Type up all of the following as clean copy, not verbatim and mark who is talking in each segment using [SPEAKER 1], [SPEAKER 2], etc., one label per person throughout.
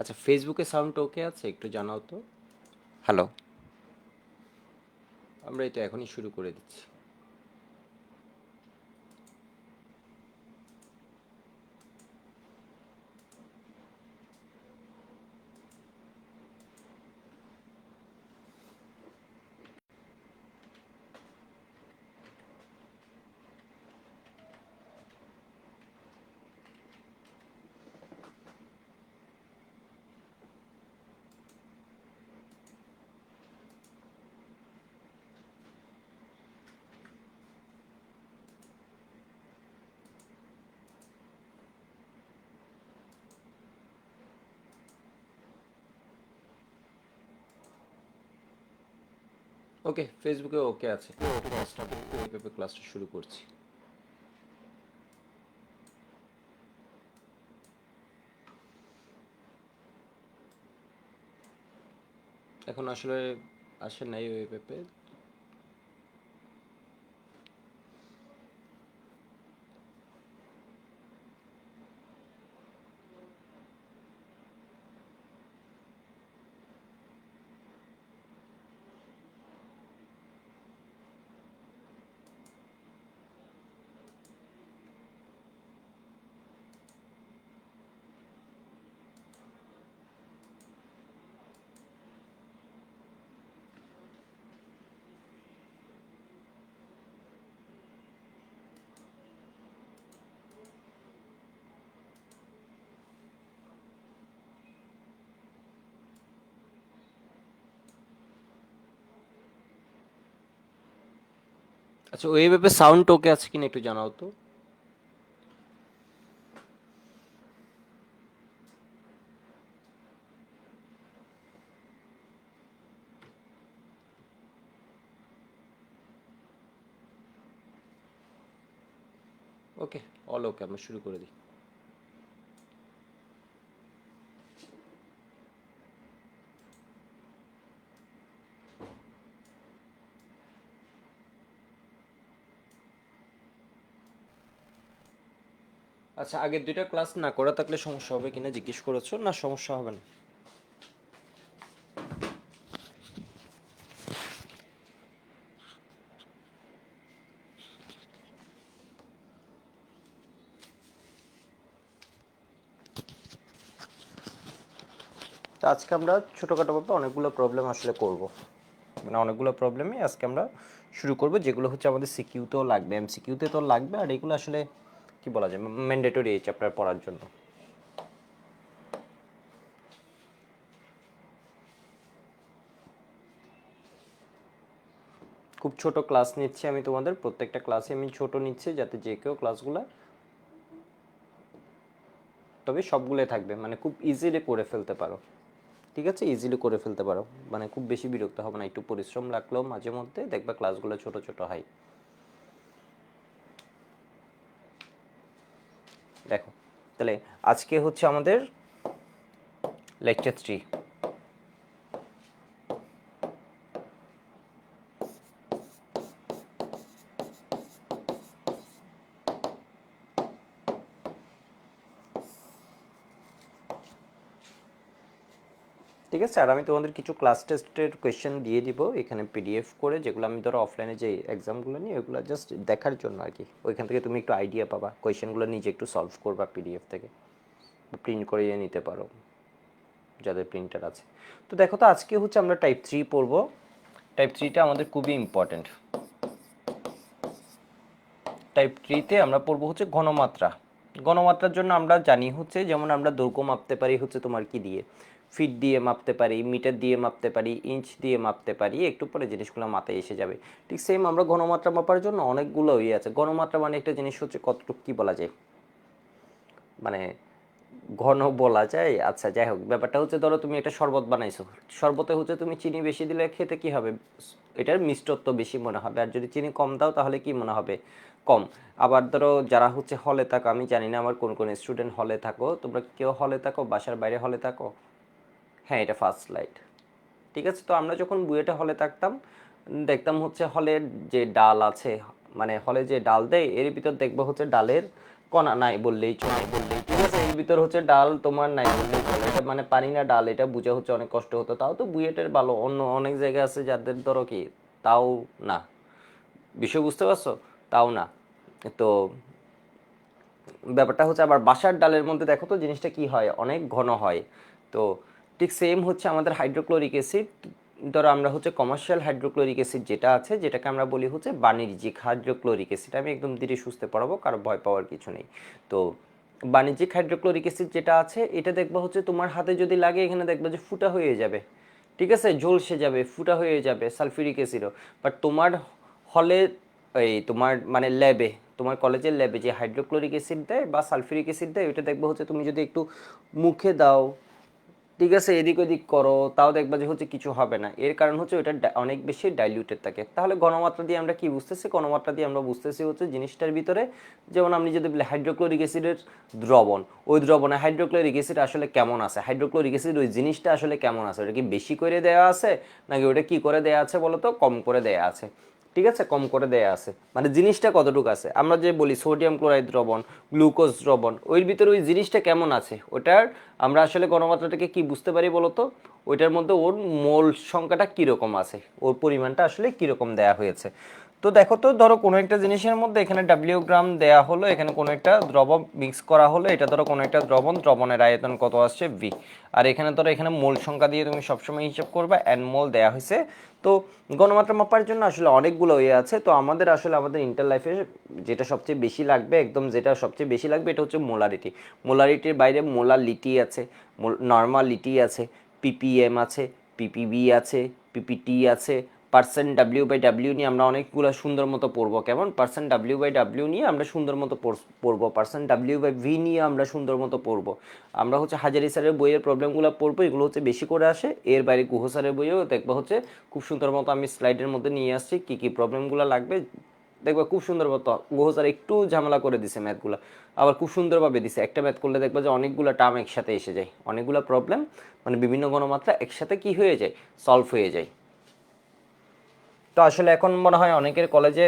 [SPEAKER 1] আচ্ছা, ফেসবুকে সাউন্ড ওকে আছে? একটু জানাও তো। হ্যালো। আমরা এটা এখনই শুরু করে দিচ্ছি। ওকে, ফেসবুকে ওকে আছে। এইভাবে ক্লাসটা শুরু করছি। এখন আসলে আসে নাই ওই পেপে। আচ্ছা, ওই পেপে সাউন্ড ওকে আছে কিনা একটু জানাও তো। ওকে, অল ওকে, আমরা শুরু করে দিই। আচ্ছা, আগের দুইটা ক্লাস না করা থাকলে সমস্যা হবে কিনা জিজ্ঞেস করেছো? না, সমস্যা হবে না। তো আজকে আমরা ছোটোখাটো ভাবে অনেকগুলো প্রবলেম আসলে করব। মানে অনেকগুলো প্রবলেমই আজকে আমরা শুরু করব, যেগুলো হচ্ছে আমাদের সিকিউতেও লাগবে, এমসিকিউতে তো লাগবে, আর এগুলো আসলে কি বলা যায়, ম্যান্ডেটরি এই চ্যাপ্টার পড়ার জন্য। খুব ছোট ক্লাস নিচ্ছি আমি তোমাদের, প্রত্যেকটা ক্লাসে আমি ছোট নিচ্ছি যাতে যে কেউ ক্লাসগুলো, তবে সবগুলোই থাকবে, মানে খুব ইজিলি করে ফেলতে পারো। ঠিক আছে, ইজিলি করে ফেলতে পারো, মানে খুব বেশি বিরক্ত হবে না, একটু পরিশ্রম লাগলেও মাঝে মধ্যে দেখবে ক্লাসগুলো ছোট ছোট হয়। দেখো, তাহলে আজকে হচ্ছে আমাদের লেকচার 3। ঠিক আছে, আর আমি তোমাদের কিছু ক্লাস টেস্টের কোয়েশ্চেন দিয়ে দিব এখানে পিডিএফ করে, যেগুলো আমি ধরো অফলাইনে যে এক্সামগুলো নিই ওগুলো জাস্ট দেখার জন্য আর কি। ওইখান থেকে তুমি একটু আইডিয়া পাবা, কোয়েশ্চেনগুলো নিজে একটু সলভ করবা পিডিএফ থেকে, প্রিন্ট করিয়ে নিতে পারো যাদের প্রিন্টার আছে। তো দেখো, তো আজকে হচ্ছে আমরা টাইপ 3 পড়বো। টাইপ 3টা আমাদের খুবই ইম্পর্টেন্ট। টাইপ 3তে আমরা পড়বো হচ্ছে ঘনমাত্রা। ঘনমাত্রার জন্য আমরা জানি হচ্ছে, যেমন আমরা দৈর্ঘ্য মাপতে পারি হচ্ছে তোমার কি দিয়ে, ফিট দিয়ে মাপতে পারি, মিটার দিয়ে মাপতে পারি, ইঞ্চ দিয়ে মাপতে পারি, একটু পরে জিনিসগুলো মাথায় এসে যাবে। ঠিক সেম আমরা ঘনমাত্রা মাপার জন্য অনেকগুলো ইয়ে আছে। ঘনমাত্রা মানে একটা জিনিস হচ্ছে কতটুকু কি বলা যায়, মানে ঘন বলা যায়। আচ্ছা, যাই হোক, ব্যাপারটা হচ্ছে ধরো তুমি একটা শরবত বানাইছো, শরবতে হচ্ছে তুমি চিনি বেশি দিলে খেতে কি হবে, এটার মিষ্টত্ব বেশি মনে হবে, আর যদি চিনি কম দাও তাহলে কি মনে হবে, কম। আবার ধরো যারা হচ্ছে হলে থাকো, আমি জানি না আমার কোন কোন স্টুডেন্ট হলে থাকো, তোমরা কেউ হলে থাকো, বাসার বাইরে হলে থাকো? হ্যাঁ, এটা ফার্স্ট লাইট। ঠিক আছে, তো আমরা যখন বুয়েটে হলে থাকতাম, দেখতাম হচ্ছে হলের যে ডাল আছে, মানে হলে যে ডাল দেয় এর ভিতর দেখবো হচ্ছে ডালের কণা নাই বললেই চলে, ঠিক আছে। এর ভিতর হচ্ছে ডাল তোমার নাই বললেই চলে, এটা মানে পানি না ডাল এটা বুঝা হচ্ছে অনেক কষ্ট হতো, তাও তো বুয়েটের ভালো, অন্য অনেক জায়গা আছে যাদের ধরো কি তাও না, বিষয় বুঝতে পারছো, তাও না। তো ব্যাপারটা হচ্ছে আবার বাসার ডালের মধ্যে দেখো তো জিনিসটা কি হয়, অনেক ঘন হয়। তো ঠিক সেম হচ্ছে আমাদের হাইড্রোক্লোরিক অ্যাসিড, ধরো আমরা হচ্ছে কমার্শিয়াল হাইড্রোক্লোরিক অ্যাসিড যেটা আছে, যেটাকে আমরা বলি হচ্ছে বাণিজ্যিক হাইড্রোক্লোরিক অ্যাসিড, আমি একদম ধীরে সুস্থে পড়াবো, কারো ভয় পাওয়ার কিছু নেই। তো বাণিজ্যিক হাইড্রোক্লোরিক অ্যাসিড যেটা আছে এটা দেখবা হচ্ছে তোমার হাতে যদি লাগে এখানে দেখবা যে ফুটা হয়ে যাবে, ঠিক আছে, ঝলসে যাবে, ফুটা হয়ে যাবে, সালফিউরিক অ্যাসিডও। বাট তোমার হলে এই তোমার মানে ল্যাবে, তোমার কলেজের ল্যাবে যে হাইড্রোক্লোরিক অ্যাসিড দেয় বা সালফিউরিক অ্যাসিড দেয়, ওইটা দেখবো হচ্ছে তুমি যদি একটু মুখে দাও, ঠিক আছে, এদিক ওদিক করো, তাও দেখবা যে হচ্ছে কিছু হবে না। এর কারণ হচ্ছে ওইটা অনেক বেশি ডাইলিউটেড থাকে। তাহলে ঘনমাত্রা দিয়ে আমরা কি বুঝতেছি, ঘনমাত্রা দিয়ে আমরা বুঝতেছি হচ্ছে জিনিসটার ভিতরে, যেমন আমি যদি বলি হাইড্রোক্লোরিক অ্যাসিডের দ্রবণ, ওই দ্রবণে হাইড্রোক্লোরিক অ্যাসিড আসলে কেমন আছে, হাইড্রোক্লোরিক অ্যাসিড ওই জিনিসটা আসলে কেমন আছে, ওটা কি বেশি করে দেওয়া আছে নাকি ওটা কি করে দেওয়া আছে বলো তো, কম করে দেওয়া আছে, ঠিক আছে, কম করে দেয়া আছে, মানে জিনিসটা কতটুকু আছে। আমরা যে বলি সোডিয়াম ক্লোরাইড দ্রবণ, গ্লুকোজ দ্রবণ, ওই ভিতরে ওই জিনিসটা কেমন আছে, ওটার আমরা আসলে ঘনমাত্রাটাকে কি বুঝতে পারি বলতো, ওইটার মধ্যে ওর মোল সংখ্যাটা কীরকম আছে, ওর পরিমাণটা আসলে কীরকম দেয়া হয়েছে। তো দেখো তো, ধরো কোনো একটা জিনিসের মধ্যে এখানে ডাব্লিউ গ্রাম দেয়া হলো, এখানে কোনো একটা দ্রবণ মিক্স করা হলো, এটা ধরো কোনো একটা দ্রবণ, দ্রবণের আয়তন কত আসছে ভি, আর এখানে ধরো এখানে মোল সংখ্যা দিয়ে তুমি সবসময় হিসাব করবে, এন মোল দেয়া হয়েছে। তো গণমাত্রা মাপার জন্য আসলে অনেকগুলো ইয়ে আছে, তো আমাদের আসলে আমাদের ইন্টার লাইফে যেটা সবচেয়ে বেশি লাগবে, একদম যেটা সবচেয়ে বেশি লাগবে এটা হচ্ছে মোলারিটি। মোলারিটির বাইরে মোলালিটি আছে, নর্মালিটি আছে, পিপিএম আছে, পিপিবি আছে, পিপিটি আছে, পার্সেন্ট ডাব্লিউ বাই ডাব্লিউ নিয়ে আমরা অনেকগুলো সুন্দর মতো পড়বো, কেমন পার্সেন্ট ডাব্লিউ বাই ডাব্লিউ নিয়ে আমরা সুন্দর মতো পড়বো, পার্সেন্ট ডাব্লিউ বাই ভি নিয়ে আমরা সুন্দর মতো পড়বো। আমরা হচ্ছে হাজারি স্যারের বইয়ের প্রবলেমগুলো পড়বো, এগুলো হচ্ছে বেশি করে আসে। এর বাইরে গুহ স্যারের বইয়েও দেখবো হচ্ছে খুব সুন্দর মতো আমি স্লাইডের মধ্যে নিয়ে আসছি কী কী প্রবলেমগুলো লাগবে, দেখবা খুব সুন্দর মতো। গুহ স্যার একটু ঝামেলা করে দিছে ম্যাথগুলো, আবার খুব সুন্দরভাবে দিছে, একটা ম্যাথ করলে দেখবা যে অনেকগুলো টার্ম একসাথে এসে যায়, অনেকগুলো প্রবলেম মানে বিভিন্ন গণমাত্রা একসাথে কি হয়ে যায়, সলভ হয়ে যায়। তো আসলে এখন মনে হয় অনেকের কলেজে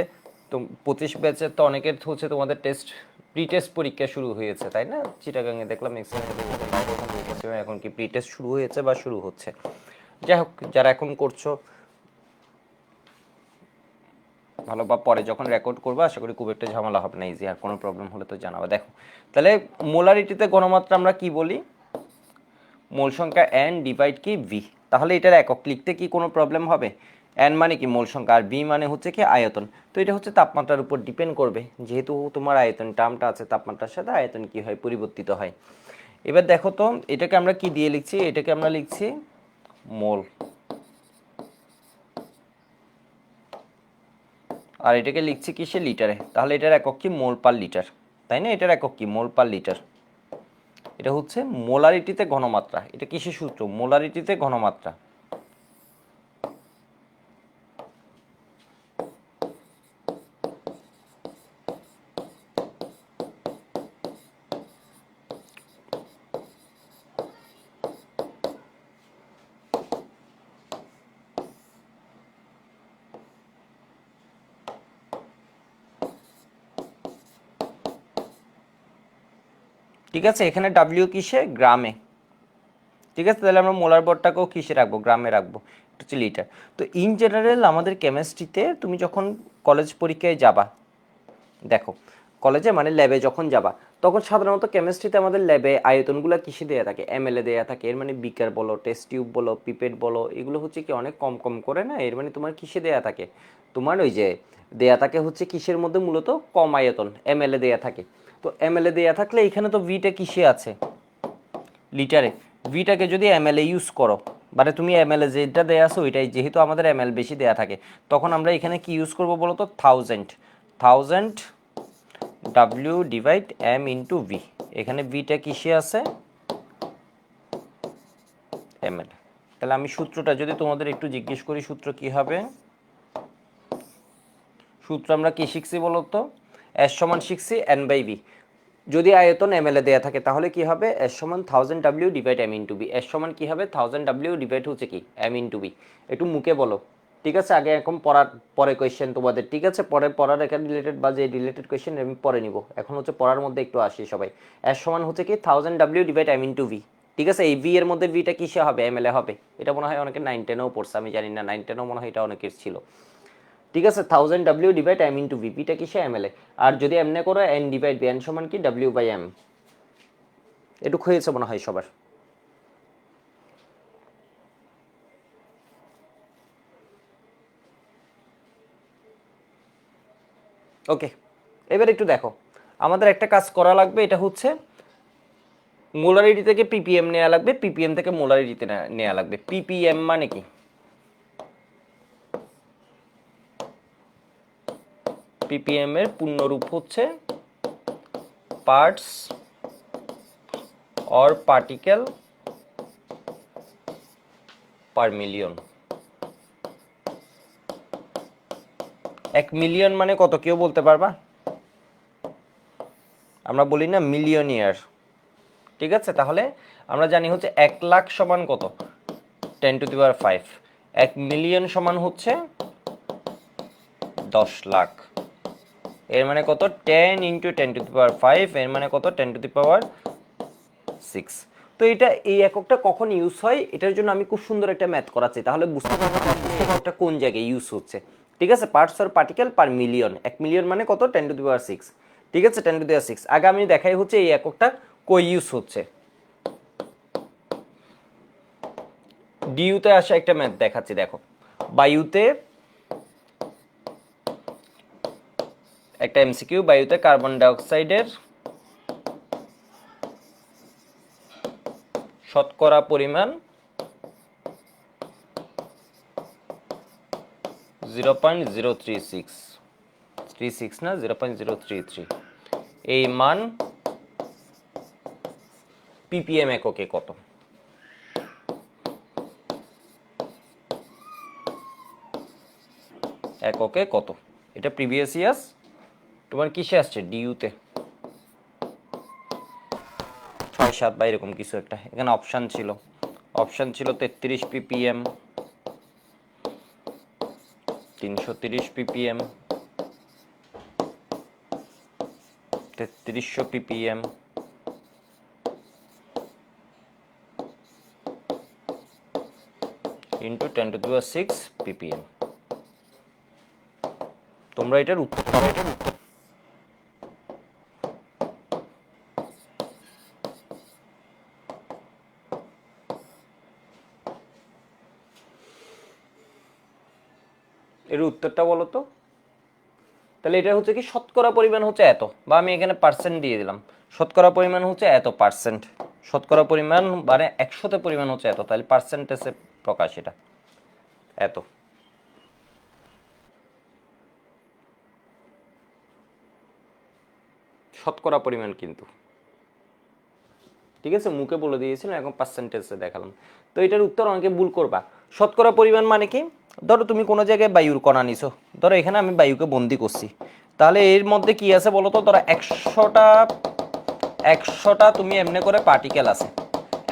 [SPEAKER 1] তো 25 ব্যাচের তো অনেকের হচ্ছে তোমাদের টেস্ট প্রি টেস্ট পরীক্ষা শুরু হয়েছে, তাই না? চিটাগাংয়ে দেখলাম এখন কি প্রি টেস্ট শুরু হয়েছে বা শুরু হচ্ছে। যাই হোক, যারা এখন করছো ভালো, বা পরে যখন রেকর্ড করবো আশা করি খুব একটা ঝামেলা হবে না, ইজি। আর কোনো প্রবলেম হলে তো জানাবো। দেখো তাহলে মোলারিটিতে গণমাত্রা আমরা কি বলি, মোল সংখ্যা এন ডিভাইড কি ভি, তাহলে এটার একক লিখতে কি কোনো প্রবলেম হবে? এন মানে কি মোল সংখ্যা, আর ভি মানে হচ্ছে কি আয়তন। তো এটা হচ্ছে তাপমাত্রার উপর ডিপেন্ড করবে, যেহেতু তোমার আয়তন টার্মটা আছে, তাপমাত্রার সাথে আয়তন কি হয়, পরিবর্তিত হয়। এবার দেখো তো এটাকে আমরা কি দিয়ে লিখছি, এটাকে আমরা লিখছি মোল, আর এটাকে লিখছি কিসে, লিটারে। তাহলে এটার একক কি, মোল পার লিটার, তাই না? এটার একক কি, মোল পার লিটার। এটা হচ্ছে মোলারিটিতে ঘনমাত্রা, এটা কিসের সূত্র, মোলারিটিতে ঘনমাত্রা। ঠিক আছে, এখানে ডাব্লিউ কিসে, গ্রামে, ঠিক আছে। তাহলে আমরা মোলার বটটাকেও কিসে রাখবো, গ্রামে রাখবো, এটা হচ্ছে লিটার। তো ইন জেনারেল আমাদের কেমিস্ট্রিতে তুমি যখন কলেজ পরীক্ষায় যাবা, দেখো কলেজে মানে ল্যাবে যখন যাবা, তখন সাধারণত কেমিস্ট্রিতে আমাদের ল্যাবে আয়তনগুলো কিসে দেওয়া থাকে, এমএলএ দেওয়া থাকে। এর মানে বিকার বলো, টেস্ট টিউব বলো, পিপেট বলো, এগুলো হচ্ছে কি অনেক কম কম করে না, এর মানে তোমার কিসে দেওয়া থাকে, তোমার ওই যে দেয়া থাকে হচ্ছে কিসের মধ্যে, মূলত কম আয়তন, এমএলএ দেয়া থাকে। তো এমএলএ দেয়া থাকলে এখানে তো ভিটা কিসে আছে, লিটারে। ভিটাকে যদি এমএলএ ইউজ করো, মানে তুমি এমএলএ যেটা দেয়া আছে ওইটাই, যেহেতু আমাদের এমএল বেশি দেয়া থাকে, তখন আমরা এখানে কি ইউজ করবো বলো তো, thousand, thousand W divide M into V. এখানে ভিটা কিসে আছে, এমএল। তাহলে আমি সূত্রটা যদি তোমাদের একটু জিজ্ঞেস করি, সূত্র কি হবে, সূত্র আমরা কি শিখছি বলো তো, এস সমান শিখছি এন বাই ভি। যদি আয়তন এমএলএ দেয়া থাকে তাহলে কি হবে, এস সমান 1000 W divide M into B. S সমান কি হবে, 1000 ডাব্লিউ ডিভাইড হচ্ছে কি এম ইন্টু বি। একটু মুখে বলো, ঠিক আছে, আগে এখন পরে কোয়েশ্চেন তোমাদের, ঠিক আছে, পড়ার এখানে রিলেটেড বা যে রিলেটেড কোয়েশ্চেন আমি পরে নিব। এখন হচ্ছে পড়ার মধ্যে একটু আসি সবাই। এস সমান হচ্ছে কি 1000W divide m into V. ঠিক আছে, এই ভি এর মধ্যে ভিটা কিসে হবে, এমএল এ হবে। এটা মনে হয় অনেকে 9-10-ও পড়ছে, আমি জানি না, 9-10-ও মনে হয় এটা অনেকের ছিল। ঠিক আছে, 1000W divide m into V, ভিটা কিসে, এমএল এ। আর যদি এমনি করো n ডিভাইড বি, n সমান কি W/m। এটুকু হয়েছে মনে হয় সবার। ওকে, এবার একটু দেখো, আমাদের একটা কাজ করা লাগবে, এটা হচ্ছে মোলারিটি থেকে পিপিএম নেওয়া লাগবে, পিপিএম থেকে মোলারিটিতে নেওয়া লাগবে। পিপিএম মানে কি, পিপিএম এর পূর্ণরূপ হচ্ছে parts or particle per million. 1 million মানে কত, কেউ বলতে পারবা? আমরা বলি না মিলিয়ন ইয়ার। ঠিক আছে, তাহলে আমরা জানি হচ্ছে 1 লাখ সমান কত, 10⁵। 1 মিলিয়ন সমান হচ্ছে 10 লাখ। এর মানে কত, 10 × 10⁵, এর মানে কত, 10⁶। তো এটা, এই এককটা কখন ইউজ হয়, এটার জন্য আমি খুব সুন্দর একটা ম্যাথ করাচ্ছি, তাহলে বুঝতে পারবো এককটা কোন জায়গায় ইউজ হচ্ছে। ঠিক আছে, parts or particle per million, 1 million মানে কত, 10⁶। ঠিক আছে, 10⁶। আগে আমি দেখাই হচ্ছে এই এককটা কই ইউজ হচ্ছে। ডিইউতে আসা একটা ম্যাথ দেখাচ্ছি, দেখো। বায়ুতে একটা এমসিকিউ, বায়ুতে কার্বন ডাইঅক্সাইডের শতকরা পরিমাণ 0.036 না 0.033, এই মান পিপিএম এককে কত? এককে কত, এটা প্রিভিয়াস ইয়ার্স তোমার কিসে আসছে, ডিইউতে 6-7 বা এরকম কিছু একটা। এখানে অপশান ছিল 33 ppm, 330 ppm, 3300 ppm, into 10⁶ ppm। তোমরা এটার উত্তর পাবে। এর উত্তরটা বলো তো। তাহলে এটা হচ্ছে কি, শতকরা পরিমাণ হচ্ছে এত, বা আমি এখানে পার্সেন্ট দিয়ে দিলাম, শতকরা পরিমাণ হচ্ছে এত পার্সেন্ট, শতকরা পরিমাণ মানে 100তে পরিমাণ হচ্ছে এত, তাহলে পার্সেন্টেজে প্রকাশ, এটা এত। শতকরা পরিমাণ কিন্তু, ঠিক আছে, মুখে বলে দিয়েছিলাম, এখন পার্সেন্টেজে দেখালাম। তো এটার উত্তর অনেকে ভুল করবা। শতকরা পরিমাণ মানে কি, ধরো তুমি কোনো জায়গায় বায়ুর কণা নিছো, ধরো এখানে আমি বায়ুকে বন্দি করছি, তাহলে এর মধ্যে কি আছে বলো তো, ধরো 100টা তুমি এমনি করে পার্টিকেল আছে,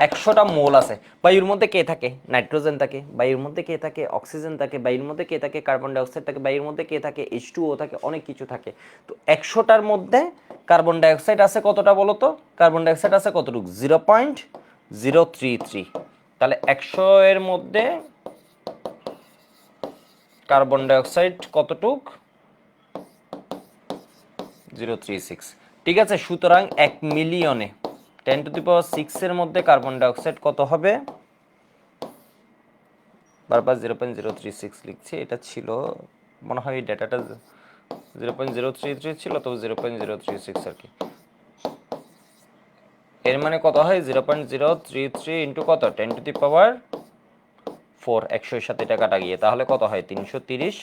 [SPEAKER 1] 100টা মোল আছে। বায়ুর মধ্যে কে থাকে, নাইট্রোজেন থাকে, বায়ুর মধ্যে কে থাকে, অক্সিজেন থাকে, বায়ুর মধ্যে কে থাকে, কার্বন ডাইঅক্সাইড থাকে, বায়ুর মধ্যে কে থাকে, H2O থাকে, অনেক কিছু থাকে। তো 100টার মধ্যে কার্বন ডাইঅক্সাইড আছে কতটা বলো তো, কার্বন ডাইঅক্সাইড আছে কতটুকু, 0.033। তাহলে 100 এর মধ্যে কার্বন ডাইঅক্সাইড কতটুক, 0.36। ঠিক আছে, সুতরাং 1 মিলিয়নে 10⁶ এর মধ্যে কার্বন ডাইঅক্সাইড কত হবে, বারবার 0.036 লিখছি, এটা ছিল মনে হয় এই ডেটাটা 0.033 ছিল, তো 0.036 আর কি। এর মানে কত হয়, 0.033 ইন্টু কত, 10⁴, 100-এর সাথে এটা কাটা গিয়ে, তাহলে কত হয়, 330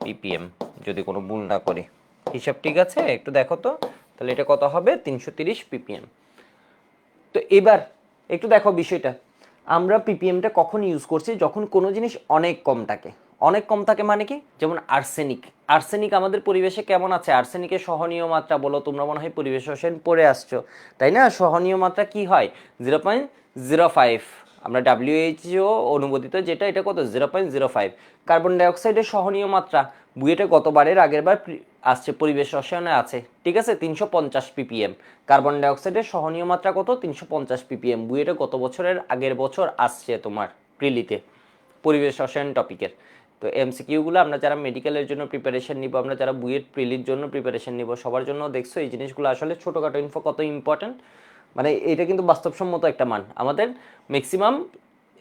[SPEAKER 1] ppm, যদি কোনো ভুল না করি। হিসাব ঠিক আছে, একটু দেখো তো, তাহলে এটা কত হবে, 330 ppm। তো এবার একটু দেখো বিষয়টা, আমরা পিপিএমটা কখন ইউজ করছি, যখন কোনো জিনিস অনেক কম থাকে। অনেক কম থাকে মানে কি, যেমন আর্সেনিক। আর্সেনিক আমাদের পরিবেশে কেমন আছে, আর্সেনিকের সহনীয় মাত্রা বলো, তোমরা মনে হয় পরিবেশ রসায়ন পড়ে আসছো, তাই না? সহনীয় মাত্রা কি হয়, 0.05। আমরা WHO অনুমোদিত যেটা, এটা কত 0.05। কার্বন ডাইঅক্সাইডের সহনীয় মাত্রা বুয়েটে গতবারের আগের বার আসছে, পরিবেশ রসায়নে আছে, ঠিক আছে 350 ppm। কার্বন ডাইঅক্সাইডের সহনীয় মাত্রা কত 350 ppm, বুয়েটে গত বছরের আগের বছর আসছে তোমার প্রিলিতে পরিবেশ রসায়ন টপিকের। তো এমসিকিউগুলো আমরা যারা মেডিকেলের জন্য প্রিপারেশন নিব, আমরা যারা বুয়েট প্রিলির জন্য প্রিপারেশন নিব, সবার জন্য দেখছো এই জিনিসগুলো আসলে ছোটোখাটো ইনফো কত ইম্পর্টেন্ট। মানে এটা কিন্তু বাস্তবসম্মত একটা মান আমাদের ম্যাক্সিমাম,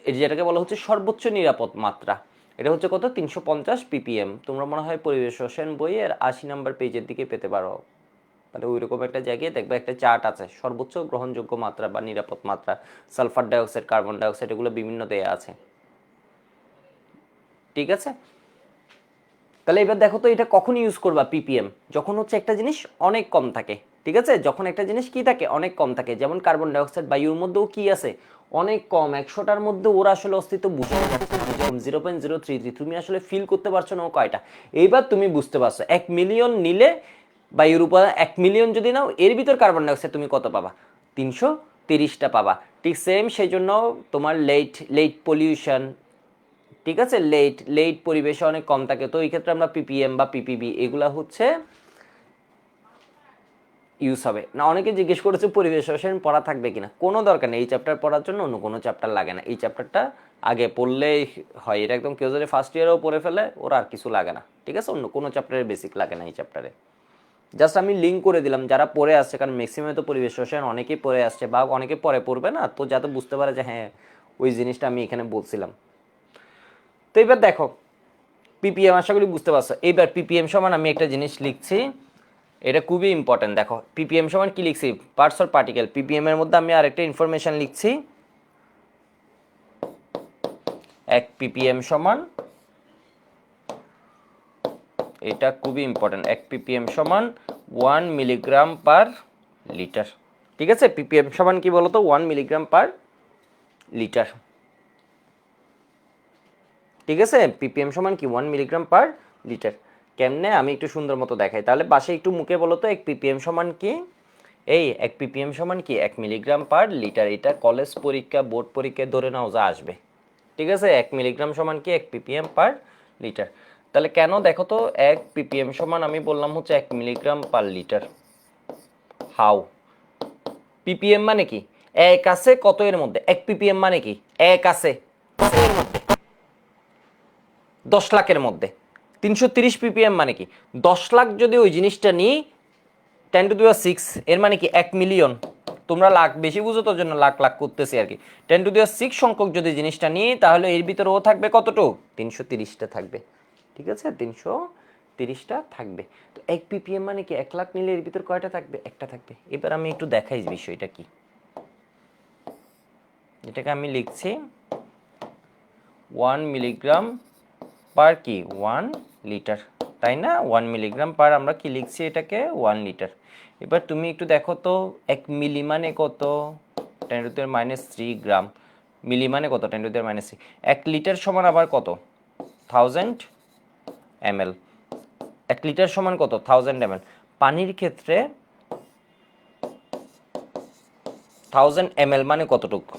[SPEAKER 1] যেটাকে বলা হচ্ছে সর্বোচ্চ নিরাপদ মাত্রা, এটা হচ্ছে কত 350 ppm। তোমরা মনে হয় পরিবেশ রসায়ন বইয়ের 80 নম্বর পেজের দিকে পেতে পারো, মানে ওই রকম একটা জায়গায় দেখবে একটা চার্ট আছে, সর্বোচ্চ গ্রহণযোগ্য মাত্রা বা নিরাপদ মাত্রা, সালফার ডাইঅক্সাইড, কার্বন ডাইঅক্সাইড, এগুলো বিভিন্ন দেয়া আছে, ঠিক আছে। তাহলে এবার দেখো তো এটা কখন ইউজ করবা ppm, যখন হচ্ছে একটা জিনিস অনেক কম থাকে, ঠিক আছে, যখন একটা জিনিস কি থাকে অনেক কম থাকে, যেমন কার্বন ডাইঅক্সাইড বায়ুর মধ্যেও কি আছে অনেক কম, 100টার মধ্যে ওরা আসলে অস্তিত্ব বুঝে 0.033, তুমি আসলে ফিল করতে পারছো না ও কয়টা। এইবার তুমি বুঝতে পারছো 1 মিলিয়ন নিলে বায়ুর উপাদান 1 মিলিয়ন যদি নাও, এর ভিতর কার্বন ডাইঅক্সাইড তুমি কত পাবা 330টা পাবা। ঠিক সেম সেই জন্য তোমার লেট পলিউশন, ঠিক আছে, লেট পরিবেশে অনেক কম থাকে, তো এই ক্ষেত্রে আমরা ppm বা ppb এগুলা হচ্ছে ইউজ হবে না। অনেকে জিজ্ঞেস করেছে পরিবেশ রসায়ন পড়া থাকবে কিনা, কোনো দরকার নেই, এই চ্যাপ্টার পড়ার জন্য অন্য কোনো চ্যাপ্টার লাগে না, এই চ্যাপ্টারটা আগে পড়লেই হয়, এটা একদম কেউ যদি ফার্স্ট ইয়ারেও পড়ে ফেলে ওর আর কিছু লাগে না, ঠিক আছে, অন্য কোনো চ্যাপ্টারের বেসিক লাগে না এই চ্যাপ্টারে। জাস্ট আমি লিঙ্ক করে দিলাম যারা পড়ে আসছে, কারণ ম্যাক্সিমাম তো পরিবেশ রসায়ন অনেকেই পড়ে আসছে বা অনেকে পরে পড়বে না, তো যাতে বুঝতে পারে যে হ্যাঁ ওই জিনিসটা আমি এখানে বলছিলাম। তো এবার দেখো ppm, আশা করি বুঝতে পারছো। এবার ppm সমান আমি একটা জিনিস লিখছি, এটা খুবই ইম্পর্টেন্ট। দেখো ppm সমান কি লিখছি, পার্টস অর পার্টিকেল। ppm এর মধ্যে আমি আরেকটা ইনফরমেশন লিখছি, 1 ppm সমান, এটা খুবই ইম্পর্টেন্ট, 1 ppm সমান 1 মিলিগ্রাম পার লিটার, ঠিক আছে। ppm সমান কি বলতো 1 মিলিগ্রাম পার লিটার, ঠিক আছে। ppm সমান কি 1 মিলিগ্রাম পার লিটার। কেমনে আমি একটু সুন্দর মতো দেখাই, তাহলে বাসে একটু মুখে বলো তো 1 ppm সমান কি, এই 1 ppm সমান কি 1 মিলিগ্রাম পার লিটার। এটা কলেজ পরীক্ষা বোর্ড পরীক্ষায় ধরে নাও যা আসবে, ঠিক আছে। 1 মিলিগ্রাম সমান কি 1 ppm পার লিটার। তাহলে কেন দেখো তো 1 ppm সমান আমি বললাম হচ্ছে 1 milligram per litre, how, ppm মানে কি এক আছে কত এর মধ্যে, 1 ppm মানে কি এক আছে এর মধ্যে 10 লাখের মধ্যে। 330 ppm মানে কি 10 লাখ যদি ওই জিনিসটা নিই 10⁶, এর মানে কি 1 মিলিয়ন। তোমরা লাখ বেশি বুঝো তোর জন্য লাখ লাখ করতেছি আর কি। 10⁶ সংখ্যক যদি জিনিসটা নিই তাহলে এর ভিতরে ও থাকবে কতটুকু 330টা থাকবে, ঠিক আছে, 330টা থাকবে। তো 1 ppm মানে কি 1 লাখ নিলে এর ভিতর কয়টা থাকবে, একটা থাকবে। এবার আমি একটু দেখাই বিষয়টা কি, এটাকে আমি লিখছি 1 মিলিগ্রাম পার কি 1 লিটার, তাই না। 1 মিলিগ্রাম পার আমরা কি লিখছি এটাকে 1 লিটার। এবার তুমি একটু দেখো তো 1 মিলি মানে কত 10⁻³ গ্রাম, মিলি মানে কত 10⁻³। 1 লিটার সমান আবার কত 1000 ml, 1 লিটার সমান কত 1000 ml। পানির ক্ষেত্রে 1000 ml মানে কতটুকু,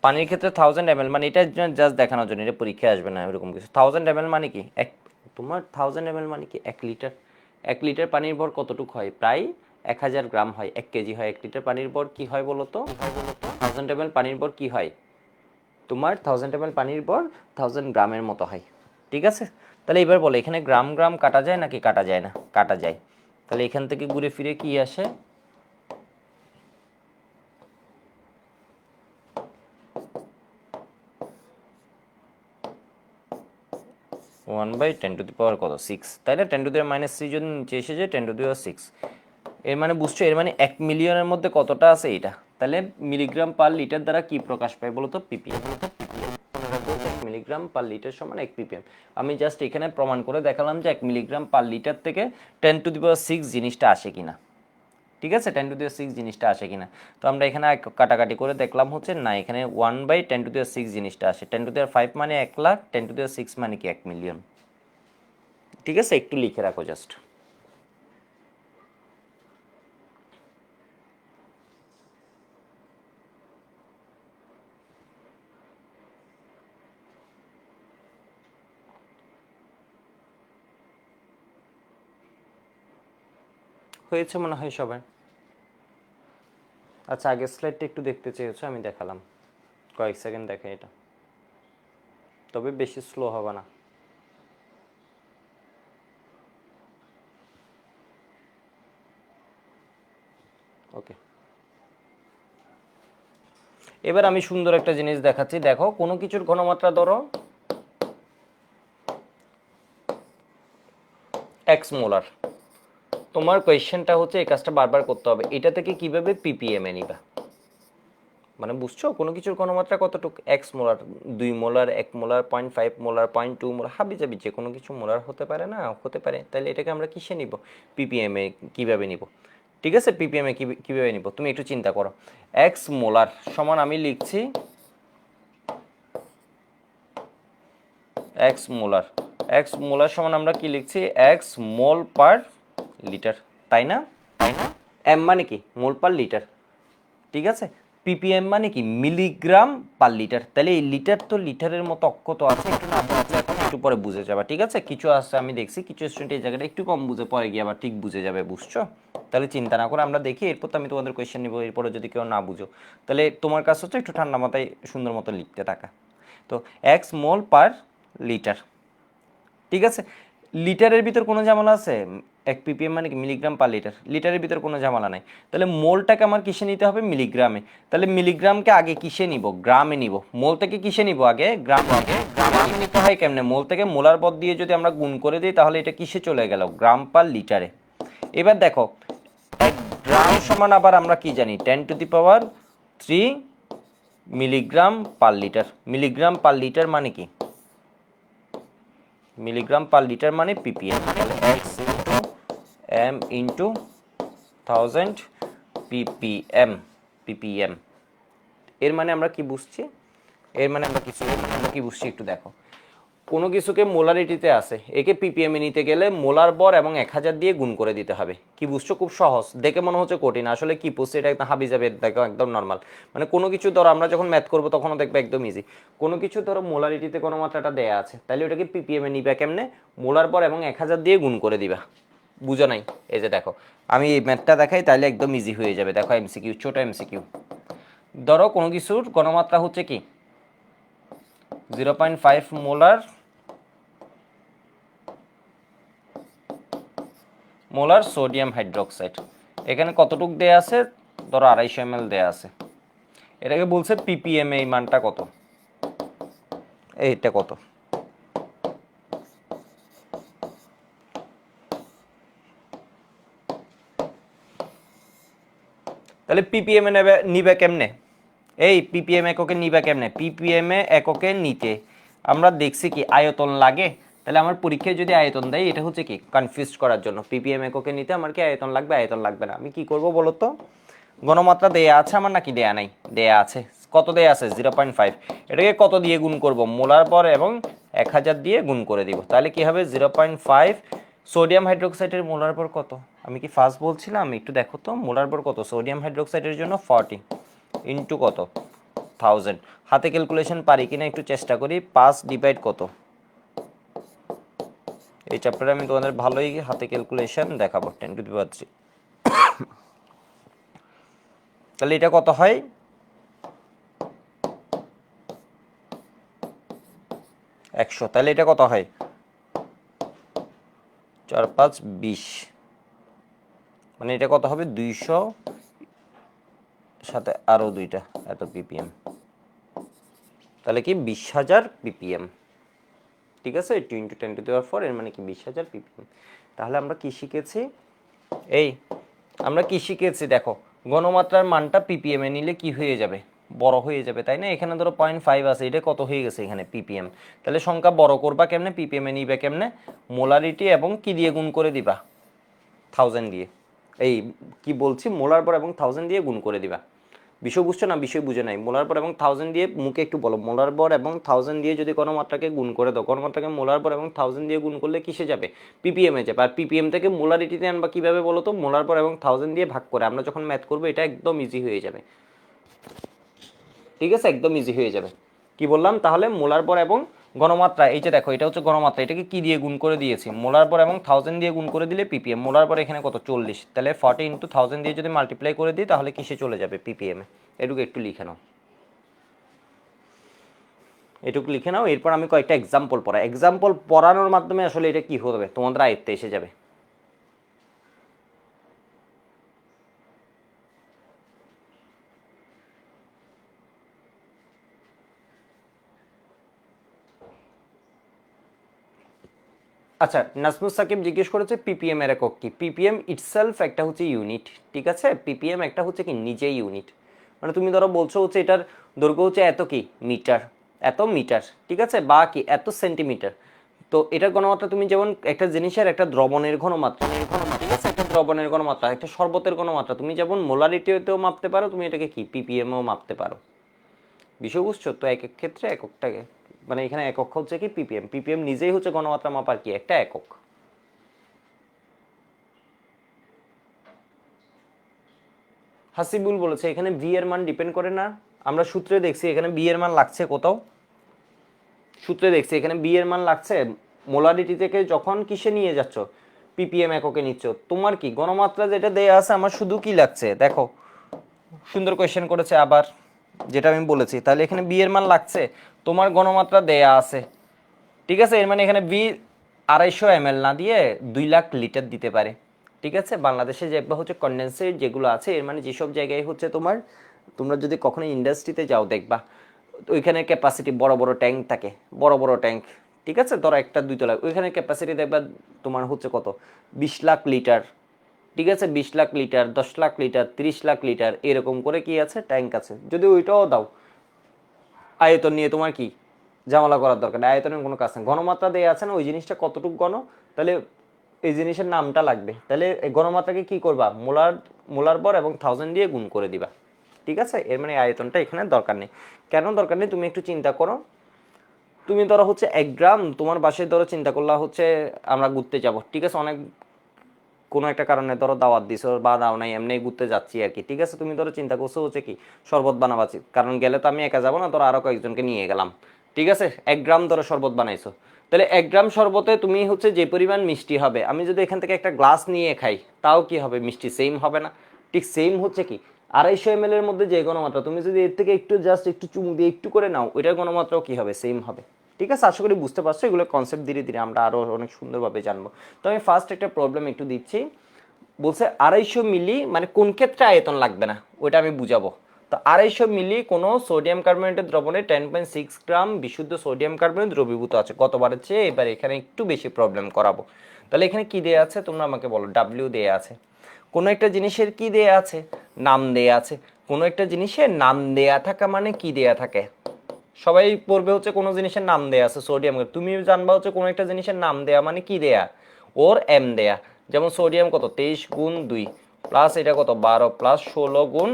[SPEAKER 1] পানির ক্ষেত্রে 1000 ml মানে এটা জাস্ট দেখানোর জন্য, এটা পরীক্ষায় আসবে না এরকম কিছু। 1000 ml মানে কি এক, তোমার 1000 ml মানে কি 1 লিটার। 1 লিটার পানির ভর কতটুকু হয়, প্রায় 1000 গ্রাম হয়, 1 কেজি হয়। 1 লিটার পানির ভর কি হয় বলো তো, 1000 ml পানির ভর কি হয় তোমার, 1000 ml পানির ভর 1000 গ্রামের মতো হয়, ঠিক আছে। তাহলে এবার বলো এখানে গ্রাম গ্রাম কাটা যায় নাকি কাটা যায় না, কাটা যায়। তাহলে এখান থেকে ঘুরে ফিরে কি আসে 1/10⁶, তাই না। 10⁻³ যদি নিচে এসে যায় 10⁻⁶, এর মানে বুঝছো, এর মানে 1 মিলিয়নের মধ্যে কতটা আছে এটা। তাহলে মিলিগ্রাম পার লিটার দ্বারা কি প্রকাশ পায় বলো তো, ppm। 1 মিলিগ্রাম পার লিটার সমান 1 ppm। আমি জাস্ট এখানে প্রমাণ করে দেখালাম যে 1 মিলিগ্রাম পার লিটার থেকে 10⁶ জিনিসটা আসে কিনা, ঠিক আছে, 10⁶ জিনিসটা আসে কিনা। তো আমরা এখানে কাটাকাটি করে দেখলাম হচ্ছে না, এখানে 1/10⁶ জিনিসটা আসে। 10⁵ মানে 1 লাখ, 10⁶ মানে কি 1 মিলিয়ন, ঠিক আছে। একটু লিখে রাখো জাস্ট। হয়েছে মনে হয় সবার। আচ্ছা আগের স্লাইডটা একটু দেখতে চেয়েছো, আমি দেখালাম, কয়েক সেকেন্ড দেখে এটা, তবে বেশি স্লো হবে না। ওকে, এবার আমি সুন্দর একটা জিনিস দেখাচ্ছি। দেখো কোনো কিছুর ঘনমাত্রা ধরো এক্স মোলার, তোমার কোয়েশ্চেনটা হচ্ছে এই কাজটা বারবার করতে হবে, এটা থেকে কিভাবে পিপিএম এ নিবা, মানে বুঝছো কোনো কিছুর ঘনমাত্রা কতটুকু, x molar, 2 molar, 1 molar, 0.5 molar, 0.2 molar, হাবি যাবি যে কোনো কিছু মোলার হতে পারে না, হতে পারে, তাহলে এটাকে আমরা কিসে নিব, পিপিএম এ কিভাবে নিব। ঠিক আছে, পিপিএম এ কিভাবে নিব তুমি একটু চিন্তা করো। এক্স মোলার সমান আমি লিখছি এক্স মোলার, এক্স মোলার সমান আমরা কি লিখছি, এক্স মোল পার লিটার, তাই না, এম মানে কি মোল পার লিটার, ঠিক আছে। পিপিএম মানে কি মিলিগ্রাম পার লিটার, তাহলে এই লিটার তো লিটারের মতো অক্ষ তো আছে, একটু না বুঝলে এখন একটু পরে বুঝে যাবে, ঠিক আছে। কিছু আছে আমি দেখছি কিছু স্টুডেন্ট এই জায়গাটা একটু কম বুঝে, পরে গিয়ে আবার ঠিক বুঝে যাবে, বুঝছো। তাহলে চিন্তা না করে আমরা দেখি, এরপর তো আমি তোমাদের কোয়েশ্চেন নিব, এরপরে যদি কেউ না বুঝো তাহলে তোমার কাছে হচ্ছে একটু ঠান্ডা মাথায় সুন্দর মতো লিখতে থাকা। তো এক্স মোল পার লিটার, ঠিক আছে। লিটারের ভিতর কোনো ঝামেলা আছে, 1 ppm মানে কি মিলিগ্রাম পার লিটার, লিটারের ভিতর কোনো ঝামেলা নাই। তাহলে মোলটাকে আমার কিসে নিতে হবে, মিলিগ্রামে। তাহলে মিলিগ্রামকে আগে কিসে নিব, গ্রামে নিব। মোল থেকে কিসে নিব আগে, গ্রাম থেকে। গ্রাম নিতে হয় কেমনে, মোল থেকে মোলার পদ দিয়ে যদি আমরা গুণ করে দিই তাহলে এটা কিসে চলে গেল, গ্রাম পার লিটারে। এবার দেখো 1 গ্রাম সমান আবার আমরা কি জানি, 10⁻³ milligram per litre. Milligram per litre মানে কি, মিলিগ্রাম পার লিটার মানে পিপিএম, তাহলে X into M into 1000 PPM, PPM. এর মানে আমরা কি বুঝছি, এর মানে আমরা কি বুঝছি একটু দেখো। কোনো কিছুকে মোলারিটিতে আছে, একে পিপিএম এ নিতে গেলে মোলার বর এবং 1000 দিয়ে গুণ করে দিতে হবে। কি বুঝছো, খুব সহজ, দেখে মনে হচ্ছে কঠিন, আসলে কি বুঝছে এটা একদম হাবি যাবে, দেখো একদম নর্মাল। মানে কোনো কিছু ধরো আমরা যখন ম্যাথ করবো তখনও দেখবে একদম ইজি। কোনো কিছু ধরো মোলারিটিতে কোনো মাত্রাটা দেয়া আছে, তাহলে ওটাকে পিপিএম এ নিবা কেমনে, মোলার বর এবং 1000 দিয়ে গুণ করে দিবা। বুঝো নাই, এই যে দেখো আমি এই ম্যাথটা দেখাই তাহলে একদম ইজি হয়ে যাবে। দেখো এমসিকিউ, ছোট এমসিকিউ। ধরো কোনো কিছুর ঘনমাত্রা হচ্ছে কি 0.5 মোলার, মোলার সোডিয়াম হাইড্রোক্সাইড। এখানে কতটুক দেয়া আছে, ধরো 250 ml দেয়া আছে। এটাকে বলছে পিপিএম, এই মানটা কত, এইটা কত। তাহলে পিপিএম এ নিবে কেমনে, এই পিপিএম এককে নিবে কেমনে, পিপিএম এ এককে নিতে আমরা দেখছি কি আয়তন লাগে। তাহলে আমার পরীক্ষায় যদি আয়তন দেয় এটা হচ্ছে কি কনফিউজ করার জন্য, পিপিএম এককে নিতে আমার কি আয়তন লাগবে, আয়তন লাগবে না। আমি কি করব বলো তো, গণমাত্রা দেয়া আছে আমার নাকি দেয়া নাই, দেয়া আছে। কত দেয়া আছে, 0.5। এটাকে কত দিয়ে গুণ করব, মোলার পর এবং 1000 দিয়ে গুণ করে দিব, তাহলে কি হবে 0.5। সোডিয়াম হাইড্রোক্সাইডের মোলার পর কত, আমি কি ফার্স্ট বলছিলাম, একটু দেখো তো মোলার পর কত সোডিয়াম হাইড্রোক্সাইডের জন্য, 40 ইন্টু কত 1000। হাতে ক্যালকুলেশন পারি কিনা একটু চেষ্টা করি, 5 ডিভাইড কত, এই চ্যাপ্টারে আমি তোমাদের ভালোই হাতে ক্যালকুলেশন দেখাবো, 10⁻³। তাহলে এটা কত হয়, 100। তাহলে এটা কত হয়, 4 5 20, মানে এটা কত হবে 200 সাথে আরো 2টা এত পিপিএম, তাহলে কি 20,000 পিপিএম, ঠিক আছে। 2 × 10⁴ এর মানে কি 20,000 পিপিএম। তাহলে আমরা কি শিখেছি, এই আমরা কি শিখেছি দেখো, ঘনমাত্রার মানটা পিপিএম এ নিলে কি হয়ে যাবে, বড় হয়ে যাবে, তাই না। এখানে ধরো 0.5 আছে, এটা কত হয়ে গেছে এখানে পিপিএম। তাহলে সংখ্যা বড় করবা কেমনে, পিপিএম এ নিবে কেমনে, মোলারিটি এবং কি দিয়ে গুণ করে দিবা, 1000 দিয়ে। এই কি বলছি, মোলার পর এবং 1000 দিয়ে গুণ করে দিবা। বিষয় বুঝছো না, বিষয় বুঝে নাই, মোলার পর এবং 1000 দিয়ে মুখে একটু বলো, মোলার পর এবং 1000 দিয়ে যদি কোনো মাত্রাকে গুণ করে দাও, কোনো মাত্রাকে মোলার পর এবং 1000 দিয়ে গুণ করলে কিসে যাবে, পিপিএম এ যাবে। আর পিপিএম থেকে মোলারিটিতে আনবা কিভাবে বলো তো, মোলার পর এবং 1000 দিয়ে ভাগ করে। আমরা যখন ম্যাথ করবো এটা একদম ইজি হয়ে যাবে, ঠিক আছে, একদম ইজি হয়ে যাবে। কি বললাম তাহলে, মোলার পর এবং গণমাত্রা এই যে দেখো, এটা হচ্ছে গণমাত্রা, এটাকে কি দিয়ে গুণ করে দিয়েছি, মোলার পর এবং 1000 দিয়ে গুণ করে দিলে পিপিএম। মোলার পর এখানে কত 40, তাহলে 40 × 1000 দিয়ে যদি মাল্টিপ্লাই করে দিই তাহলে কিসে চলে যাবে, পিপিএম এ। এটুকু একটু লিখে নাও, এটুকু লিখে নাও। এরপর আমি কয়েকটা এক্সাম্পল পড়াই, এক্সাম্পল পড়ানোর মাধ্যমে আসলে এটা কি হবে তোমাদের আয়ত্তে এসে যাবে। আচ্ছা, নাজমুস সাকিব জিজ্ঞেস করেছে পিপিএম এর একক কি। পিপিএম ইটসেলফ একটা হচ্ছে ইউনিট, ঠিক আছে। পিপিএম একটা হচ্ছে কি নিজেই ইউনিট, মানে তুমি ধরো বলছো হচ্ছে এটার দৈর্ঘ্য হচ্ছে এত কি মিটার, এত মিটার, ঠিক আছে, বা কি এত সেন্টিমিটার। তো এটার ঘনমাত্রা তুমি যেমন একটা জিনিসের একটা দ্রবণের ঘনমাত্রা, ঠিক আছে, একটা দ্রবণের ঘনমাত্রা, একটা শরবতের ঘনমাত্রা তুমি যেমন মোলারিটিতেও মাপতে পারো, তুমি এটাকে কি পিপিএমও মাপতে পারো। বিষয় বুঝছো তো, এক এক ক্ষেত্রে এককটাকে, মানে এখানে একক হচ্ছে কি পিপিএম। পিপিএম নিজেই হচ্ছে গণমাত্রা মাপার কি একটা একক। হাসিবুল বলেছে এখানে ভি এর মান ডিপেন্ড করে না, আমরা সূত্রে দেখছি এখানে বি এর মান লাগছে কোথাও, সূত্রে দেখছি এখানে বি এর মান লাগছে মোলারিটি থেকে যখন কিসে নিয়ে যাচ্ছ, পিপিএম এককে নিচ্ছ। তোমার কি গণমাত্রা যেটা দেয়া আছে আমার শুধু কি লাগছে দেখো, সুন্দর কোয়েশ্চেন করেছে আবার, যেটা আমি বলেছি, তাহলে এখানে বি এর মান লাগছে, তোমার গণমাত্রা দেয়া আছে, ঠিক আছে। এর মানে এখানে বি 250 ml না দিয়ে 2 লাখ লিটার দিতে পারে, ঠিক আছে। বাংলাদেশে যে হচ্ছে কন্ডেন্সেট যেগুলো আছে, এর মানে যেসব জায়গায় হচ্ছে তোমার, তোমরা যদি কখনো ইন্ডাস্ট্রিতে যাও দেখবা ওইখানে ক্যাপাসিটি বড় বড় ট্যাঙ্ক থাকে, বড় বড় ট্যাঙ্ক, ঠিক আছে, ধরো একটা 2 তলা, ওইখানে ক্যাপাসিটি দেখবা তোমার হচ্ছে কত 20 লাখ লিটার, ঠিক আছে, 20 lakh litre, 10 lakh litre, 30 lakh litre, এরকম করে কি আছে ট্যাঙ্ক আছে। যদি ওইটাও দাও, আয়তন নিয়ে তোমার কি ঝামেলা করার দরকার নেই, আয়তনের কোনো কাজ নেই, ঘনমাত্রা দেওয়া আছে না ওই জিনিসটা কতটুকু ঘন, তাহলে এই জিনিসের নামটা লাগবে, তাহলে এই ঘনমাত্রাকে কি করবা, মোলার, মোলার পর এবং 1000 দিয়ে গুণ করে দিবা, ঠিক আছে। এর মানে আয়তনটা এখানে দরকার নেই। কেন দরকার নেই তুমি একটু চিন্তা করো, তুমি ধরো হচ্ছে 1 গ্রাম, তোমার বাসায় ধরো চিন্তা করলা হচ্ছে আমরা ঘুরতে যাব, ঠিক আছে, অনেক কোনো একটা কারণে ধরো দাওয়াত দিছো বা দাও নাই, এমনি ঘুরতে যাচ্ছি আর কি, ঠিক আছে। তুমি ধরো চিন্তা করছো হচ্ছে কি শরবত বানাবাচ্ছি, কারণ গেলে তো আমি একা যাবো না, ধরো আরো কয়েকজনকে নিয়ে গেলাম, ঠিক আছে। 1 গ্রাম ধরো শরবত বানাইছো, তাহলে 1 গ্রাম শরবতে তুমি হচ্ছে যে পরিমাণ মিষ্টি হবে, আমি যদি এখান থেকে একটা গ্লাস নিয়ে খাই তাও কি হবে, মিষ্টি সেম হবে না। ঠিক সেম হচ্ছে কি 250 ml এর মধ্যে যে গণমাত্রা, তুমি যদি এর থেকে একটু জাস্ট একটু চুমু দিয়ে একটু করে নাও, ওইটার গণমাত্রাও কি হবে, সেম হবে, ঠিক আছে। আশা করি বুঝতে পারছো, এগুলো কনসেপ্ট ধীরে ধীরে আমরা আরো অনেক সুন্দরভাবে জানবো। তো আমি ফার্স্ট একটা প্রবলেম একটু দিচ্ছি, বলছে 250 মিলি মানে কোন ক্ষেত্রে আয়তন লাগবে না ওইটা আমি বুঝাবো। তো 250 মিলি কোনো সোডিয়াম কার্বনেটের দ্রবণে 10.6 গ্রাম বিশুদ্ধ সোডিয়াম কার্বনেট দ্রবীভূত আছে, গতবারের চেয়ে এবার এখানে একটু বেশি প্রবলেম করাবো। তাহলে এখানে কি দেয়া আছে তোমরা আমাকে বলো, ডাব্লিউ দেয়া আছে, কোনো একটা জিনিসের কি দেয়া আছে, নাম দেয়া আছে। কোনো একটা জিনিসের নাম দেয়া থাকা মানে কি দেয়া থাকে, সবাই পড়বে হচ্ছে কোনো জিনিসের নাম দেয়া আছে সোডিয়াম, তুমি জানবা হচ্ছে কোনো একটা জিনিসের নাম দেয়া মানে কি দেয়া, ওর এম দেয়া। যেমন সোডিয়াম কত 23 × 2 প্লাস এটা কত 12 প্লাস 16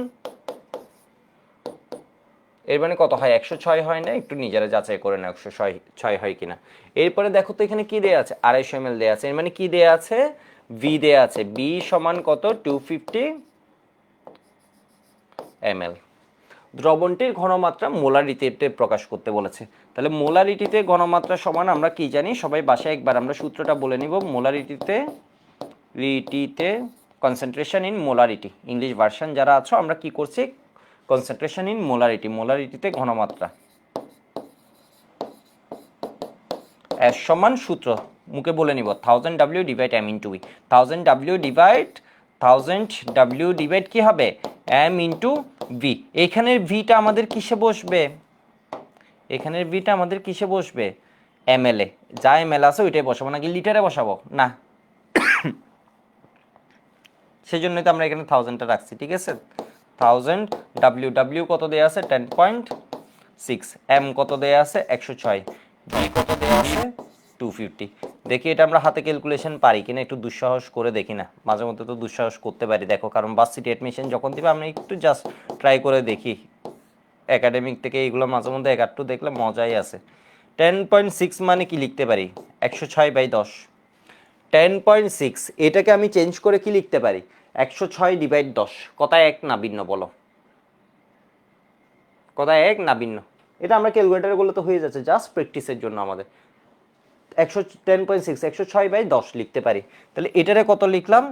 [SPEAKER 1] এর মানে কত হয় 106 হয় না, একটু নিজেরা যাচাই করে না 106 হয় কিনা। এরপরে দেখো তো এখানে কি দেয়া আছে, 250 ml দেয়া আছে, এর মানে কি দেয়া আছে, ভি দেয়া আছে, বি সমান কত 250 ml। দ্রবণটির ঘনমাত্রা মোলারিটিতে প্রকাশ করতে বলেছে, তাহলে মোলারিটিতে ঘনমাত্রা সমান আমরা কি জানি, সবাই বাসায় একবার আমরা সূত্রটা বলে নিব। মোলারিটিতে concentration in molarity, English version যারা আছো আমরা কি করছি, কনসেন্ট্রেশন ইন মোলারিটি, মোলারিটিতে ঘনমাত্রা এস সমান সূত্র মুখে বলে নিব 1000 W divide m into V, 1000 W divide কি হবে m ইন্টু ভি। এখানের ভিটা আমাদের কিসে বসবে, এখানের ভিটা আমাদের কিসে বসবে ml এ, যা ml আছে ওইটাই বসাবো, নাকি লিটারে বসাবো না, সেই জন্যই তো আমরা এখানে 1000টা রাখছি, ঠিক আছে। 1000 W কত দেয়া আছে 10.6, m কত দেয়া আছে 106, v কত দেয়া আছে 250। দেখি এটা আমরা হাতে ক্যালকুলেশন পারি কিনা, একটু দুঃসাহস করে দেখি না, মাঝে মধ্যে তো দুঃসাহস করতে পারি, দেখো কারণ ভার্সিটি অ্যাডমিশন যখন দিবে আমরা একটু জাস্ট ট্রাই করে দেখি, একাডেমিক থেকে এইগুলো মাঝে মধ্যে একটু দেখলে মজাই আছে। 10.6 মানে কি লিখতে পারি 106/10, 10.6 এটাকে আমি চেঞ্জ করে কি লিখতে পারি 106/10, কথায় এক না ভিন্ন বলো, কথায় এক না ভিন্ন, এটা আমরা ক্যালকুলেটারে করলে তো হয়ে যাচ্ছে, জাস্ট প্র্যাকটিসের জন্য আমাদের। 110.6 106/10 লিখতে পারি। তাহলে এটারে কত লিখলাম,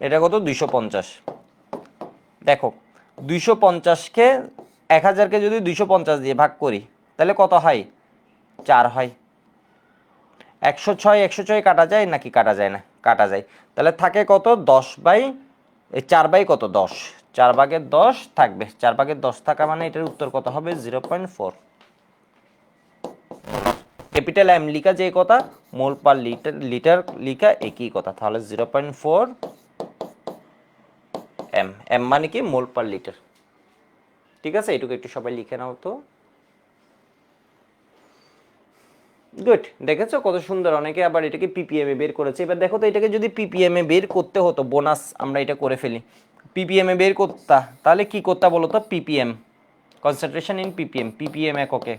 [SPEAKER 1] এটা কত 250। দেখো 250কে 1000কে যদি 250 দিয়ে ভাগ করি তাহলে কত হয়, 4 হয়। 106 কাটা যায় নাকি কাটা যায় না, কাটা যায়। তাহলে থাকে কত 4 বাই কত 10, 4/10 থাকবে। 4/10 থাকা মানে এটার উত্তর কত হবে 0.4। ক্যাপিটাল এম লিখা যে কথা, মোল পার লিটার লিটার লিখা একই কথা। তাহলে 0.4 এম, এম মানে কি মোল পার লিটার। ঠিক আছে, এটুকু একটু সবাই লিখে নাও তো। গুড, দেখেছো কত সুন্দর। অনেকে আবার এটাকে পিপিএম এ বের করেছে। এবার দেখো তো এটাকে যদি পিপিএম এ বের করতে হতো, বোনাস আমরা এটা করে ফেলি, পিপিএম এ বের করতা তাহলে কি করতা বলো তো, PPM concentration in PPM, PPM এককে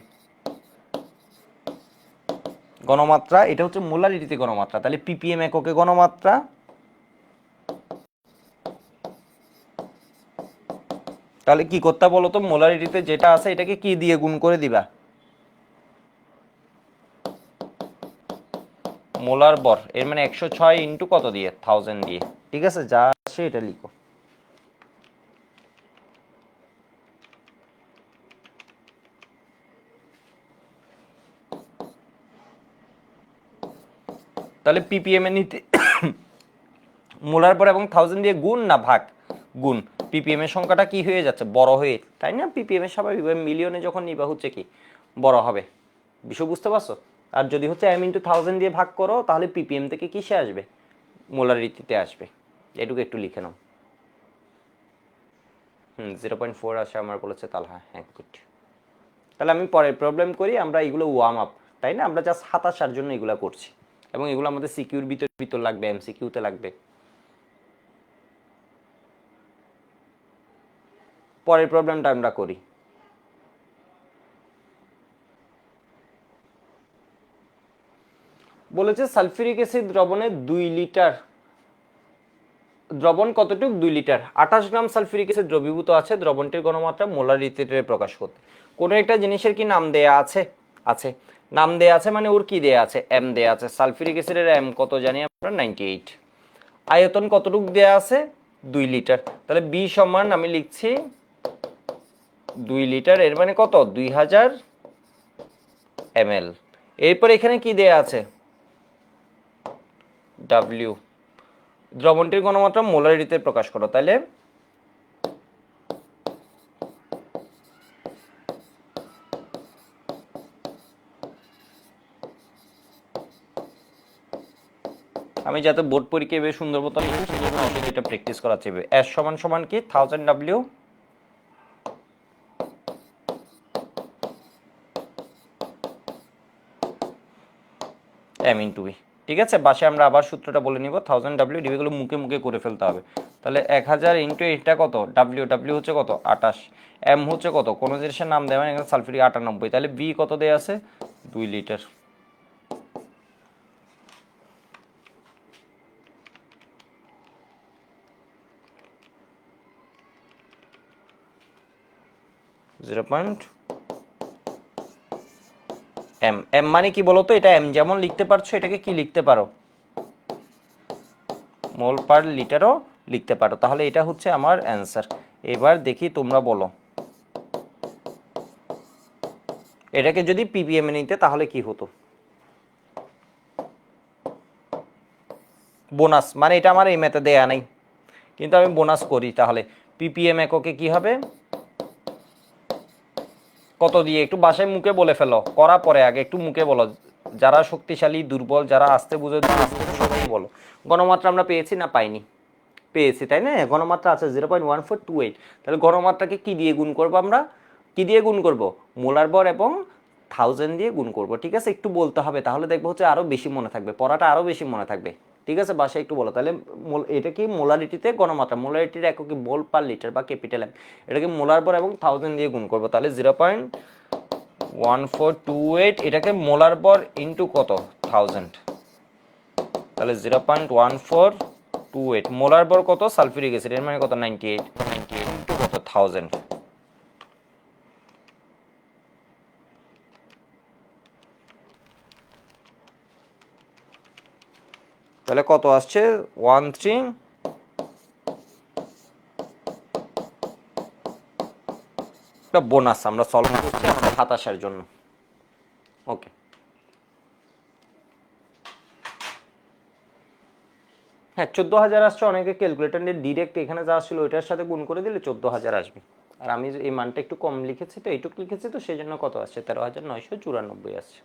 [SPEAKER 1] গণমাত্রা, এটা হচ্ছে মোলারিটিতে গণমাত্রা, তাহলে পিপিএম এককে গণমাত্রা। তাহলে কি করতে বলো তো, মোলারিটিতে যেটা আছে এটাকে কি দিয়ে গুণ করে দিবা, মোলার বর, এর মানে 106 ইন্টু কত দিয়ে, 1000 দিয়ে। ঠিক আছে, যা আসে এটা লিখো। তাহলে পিপিএম এ নিতে মোলার পর এবং 1000 দিয়ে গুণ না ভাগ, গুণ। পিপিএম এর সংখ্যাটা কি হয়ে যাচ্ছে, বড় হয়ে, তাই না? পিপিএম এর স্বাভাবিকভাবে মিলিয়নে যখন নিবা হচ্ছে কি বড় হবে, বিষয় বুঝতে পারছো? আর যদি হচ্ছে এম ইন্টু 1000 দিয়ে ভাগ করো তাহলে পিপিএম থেকে কিসে আসবে, মোলারিটিতে আসবে। এটুকু একটু লিখে নাও। 0.4 আসে আমার বলেছে তালহা, হ্যাঁ গুড। তাহলে আমি পরের প্রবলেম করি, আমরা এগুলো ওয়ার্ম আপ, তাই না? আমরা জাস্ট হাত আসার জন্য এগুলো করছি, এবং এগুলো আমাদের সিকিউর ভিতর লাগবে, এমসিকিউতে লাগবে। পরের প্রবলেমটা আমরা করি। বলেছে সালফিউরিক অ্যাসিড দ্রবণে 2 লিটার, দ্রবণ কতটুক 2 লিটার, 28 গ্রাম সালফিউরিক অ্যাসিড দ্রবীভূত আছে, দ্রবণটির ঘনমাত্রা মোলারিটিতে প্রকাশ করতে। কোনো একটা জিনিসের কি নাম দেয়া আছে, আছে নাম দেয়া আছে মানে ওর কি দেয়া আছে, এম দেয়া আছে। সালফিউরিক অ্যাসিডের এম কত জানি আমরা 98। আয়তন কতটুক দেয়া আছে 2 লিটার, তাহলে বি সমান আমি লিখছি 2 লিটার, এর মানে কত 2000 ml। এরপর এখানে কি দেয়া আছে, ডাব্লিউ, দ্রবণটির ঘনমাত্রা মোলারিটিতে প্রকাশ করো। তাহলে আমি যাতে বোর্ড পরীক্ষায় বেশ সুন্দর মতো লিখি সেজন্য এটা প্র্যাকটিস করা চাইবে। এস সমান সমান কি 1000 ডাব্লিউ এম ইন্টু বি। ঠিক আছে, বাসে আমরা আবার সূত্রটা বলে নিব। 1000 ডাব্লিউ, ডিবিগুলো মুখে মুখে করে ফেলতে হবে। তাহলে 1000 ইন্টু এটা কত, ডাব্লিউ, ডাব্লিউ হচ্ছে কত 28, এম হচ্ছে কত, কোনো জিনিসের নাম দেওয়া এখানে সালফিউরিক 98, তাহলে বি কত দেয়া আছে 2 লিটার। এম, এম মানে কি বলতো, এটা এম যেমন লিখতে পারছো এটাকে কি লিখতে পারো, মোল পার লিটারও লিখতে পারো। তাহলে এটা হচ্ছে আমার অ্যান্সার। এবার দেখি তোমরা বলো, এটাকে যদি পিপিএম এ নিতে তাহলে কি হতো। বোনাস মানে এটা আমার এই ম্যাথে দেয়া নেই, কিন্তু আমি বোনাস করি। তাহলে পিপিএম এককে কি হবে, কত দিয়ে একটু বাসায় মুখে বলে ফেলো, করা পরে আগে একটু মুখে বলো। যারা শক্তিশালী, দুর্বল, যারা আসতে বুঝে সবাই বলো। গণমাত্রা আমরা পেয়েছি না পাইনি, পেয়েছি তাই না? গণমাত্রা আছে 0.1428। তাহলে গণমাত্রাকে কি দিয়ে গুণ করবো আমরা, কি দিয়ে গুণ করব, মোলার বর এবং 1000 দিয়ে গুণ করব। ঠিক আছে, একটু বলতে হবে, তাহলে দেখবো হচ্ছে আরো বেশি মনে থাকবে, পড়াটা আরো বেশি মনে থাকবে। ঠিক আছে, বাসায় একটু বলো। তাহলে এটা কি মোলারিটিতে গণমাত্রা, মোলারিটির একক কি মোল পার লিটার বা ক্যাপিটাল এম, এটাকে মোলার বর এবং 1000 দিয়ে গুণ করবো। তাহলে 0.1428, এটাকে মোলার বর ইন্টু কত 1000, তাহলে 0.1428। মোলার বর কত সালফিউরিক অ্যাসিড, এর মানে কত 98, 98 ইন্টু কত 1000, তাহলে কত আসছে 13 একটা বোনাস আমরা সলভ করছি আমাদের হাতাশার জন্য। ওকে, হ্যাঁ 14,000 আসছে। অনেকে ক্যালকুলেটর নিয়ে ডিরেক্ট এখানে যা আসছিল ওইটার সাথে গুণ করে দিলে 14,000 আসবে। আর আমি এই মানটা একটু কম লিখেছি তো, এইটুকু লিখেছি তো, সেই জন্য কত আসছে 13,994 আসছে।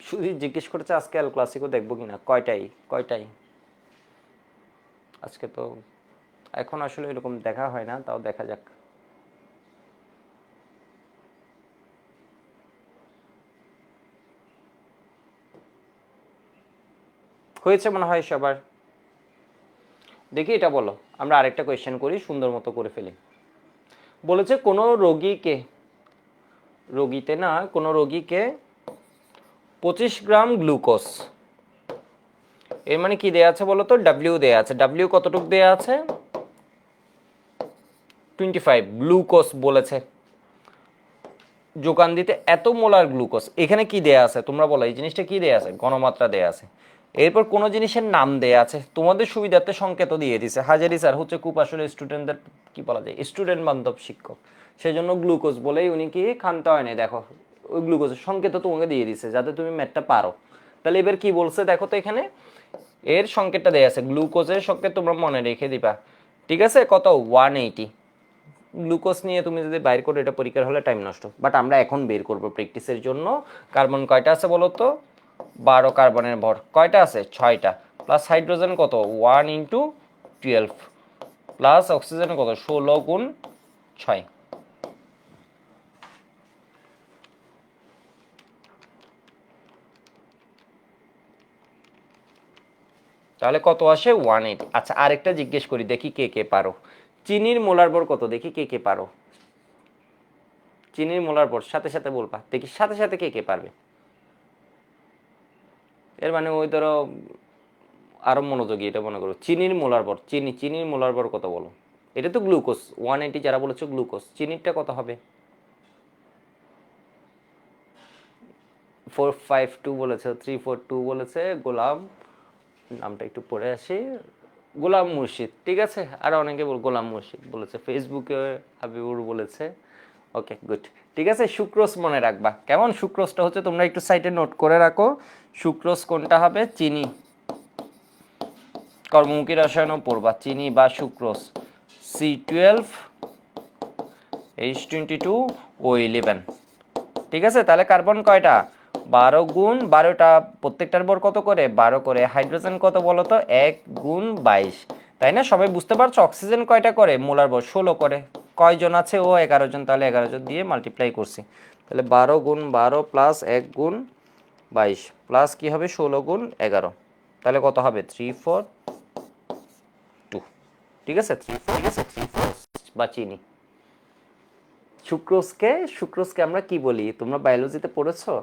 [SPEAKER 1] শুধু জিজ্ঞেস করেছে আজকে এল ক্লাসিকও দেখবো কিনা, কয়টাই আজকে তো এখন আসলে এরকম দেখা হয় না, তাও দেখা যাক। হয়েছে মনে হয় সবার। দেখি এটা বলো, আমরা আরেকটা কোয়েশ্চেন করি, সুন্দর মতো করে ফেলি। বলেছে কোনো রোগীকে, কোনো রোগীকে 25 গ্রাম গ্লুকোজ, এর মানে কি দেয়া আছে বলো তো, ডাব্লিউ দেয়া আছে। ডাব্লিউ কতটুক দেয়া আছে 25 গ্লুকোজ বলেছে যোগান দিতে এত মোলার গ্লুকোজ। এখানে কি দেয়া আছে তোমরা বলো, এই জিনিসটা কি দেয়া আছে, ঘনমাত্রা দেয়া আছে। এরপর কোন জিনিসের নাম দেয়া আছে, তোমাদের সুবিধার্থে সংকেত দিয়ে দিছে। হাজারি স্যার হচ্ছে খুব আসলে স্টুডেন্টদের কি বলা যায়, স্টুডেন্ট বান্ধব শিক্ষক, সেজন্য গ্লুকোজ বলেই উনি কি খানতে হয় না, দেখো ওই গ্লুকোজের সংকেত তোমাকে দিয়ে দিছে যাতে তুমি ম্যাথটা পারো। তাহলে এবার কি বলছে দেখো তো, এখানে এর সংকেতটা দেয়া আছে, গ্লুকোজের সংকেত তোমরা মনে রেখে দিবা। ঠিক আছে, কত 180। গ্লুকোজ নিয়ে তুমি যদি বাইর করো এটা পরীক্ষার হলে টাইম নষ্ট, বাট আমরা এখন বের করব প্র্যাকটিসের জন্য। কার্বন কয়টা আছে বলো তো, 12 কার্বনের ভর কয়টা আছে 6টা, প্লাস হাইড্রোজেন কত 1 ইন্টু 12, প্লাস অক্সিজেন কত 16 গুণ 6। তাহলে কত আসে 180। আচ্ছা আরেকটা জিজ্ঞেস করি, দেখি কে কে পারো। চিনির মোলার ভর কত, দেখি কে কে পারো। চিনির মোলার ভর সাথে সাথে বলবা, দেখি সাথে সাথে কে কে পারবে। এর মানে ওই ধরো আরো মনোযোগী, এটা মনে করো চিনির মোলার ভর, চিনির মোলার ভর কত বলো। এটা তো গ্লুকোজ 180, যারা বলেছো গ্লুকোজ, চিনিরটা কত হবে 452 বলেছে, 342 বলেছে গোলাম, নামটা একটু পড়ে আসি, গোলাম মুর্শিদ। ঠিক আছে, আর অনেকে গোলাম মুর্শিদ বলেছে, ফেসবুকে হাবিবুর বলেছে। ওকে গুড, ঠিক আছে। সুক্রোজ মনে রাখবা কেমন, সুক্রোজটা হচ্ছে তোমরা একটু সাইডে নোট করে রাখো। সুক্রোজ কোনটা হবে, চিনি, কর্মমুখী রসায়নও পড়বা, চিনি বা সুক্রোজ C12 H22O11। ঠিক আছে, তাহলে কার্বন কয়টা 12 গুণ 12টা, প্রত্যেকটার ভর কত করে 12 করে। হাইড্রোজেন কত বলো তো 1 গুণ 22, তাই না? সবাই বুঝতে পারছো? অক্সিজেন কয়টা করে মোলার ভর 16 করে। কয়জন আছে ও 11 জন, তাহলে 11 জন দিয়ে মাল্টিপ্লাই করছি। তাহলে 12 গুণ 12 প্লাস 1 গুণ 22 প্লাস কি হবে 16 গুণ 11, তাহলে কত হবে 342। ঠিক আছে 3 4 বা চিনি। সুক্রোজকে আমরা কি বলি, তোমরা বায়োলজিতে পড়েছো?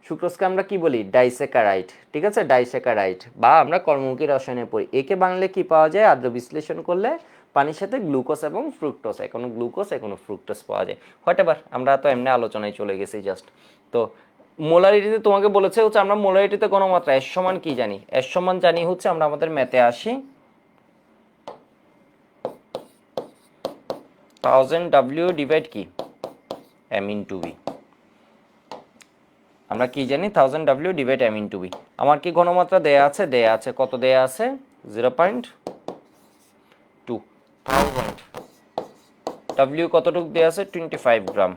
[SPEAKER 1] সুক্রোজকে আমরা কি বলি, ডাইস্যাকারাইড। ঠিক আছে, ডাইস্যাকারাইড, বা আমরা কর্মমুখী রসায়নে পড়ি। একে বাংলায় কি পাওয়া যায়, আদ্র বিশ্লেষণ করলে পানির সাথে গ্লুকোজ এবং ফ্রুক্টোজ, এখনো গ্লুকোজ এখনো ফ্রুক্টোজ পাওয়া যায়। হোয়াটএভার, আমরা তো এমনি আলোচনায় চলে গেছি জাস্ট। তো মোলারিটিতে তোমাকে বলেছে হচ্ছে, আমরা মোলারিটিতে ঘনমাত্রা এস সমান কি জানি, এস সমান জানি হচ্ছে, আমরা আমাদের ম্যাথে আসি 1000 W ডিভাইড কি M ইন্টু V। আমরা কি জানি 1000 W divide M into V। আমার কি ঘনমাত্রা দেয়া আছে, কত দেয়া আছে 0.2। W কতটুক দেয়া আছে 25 গ্রাম,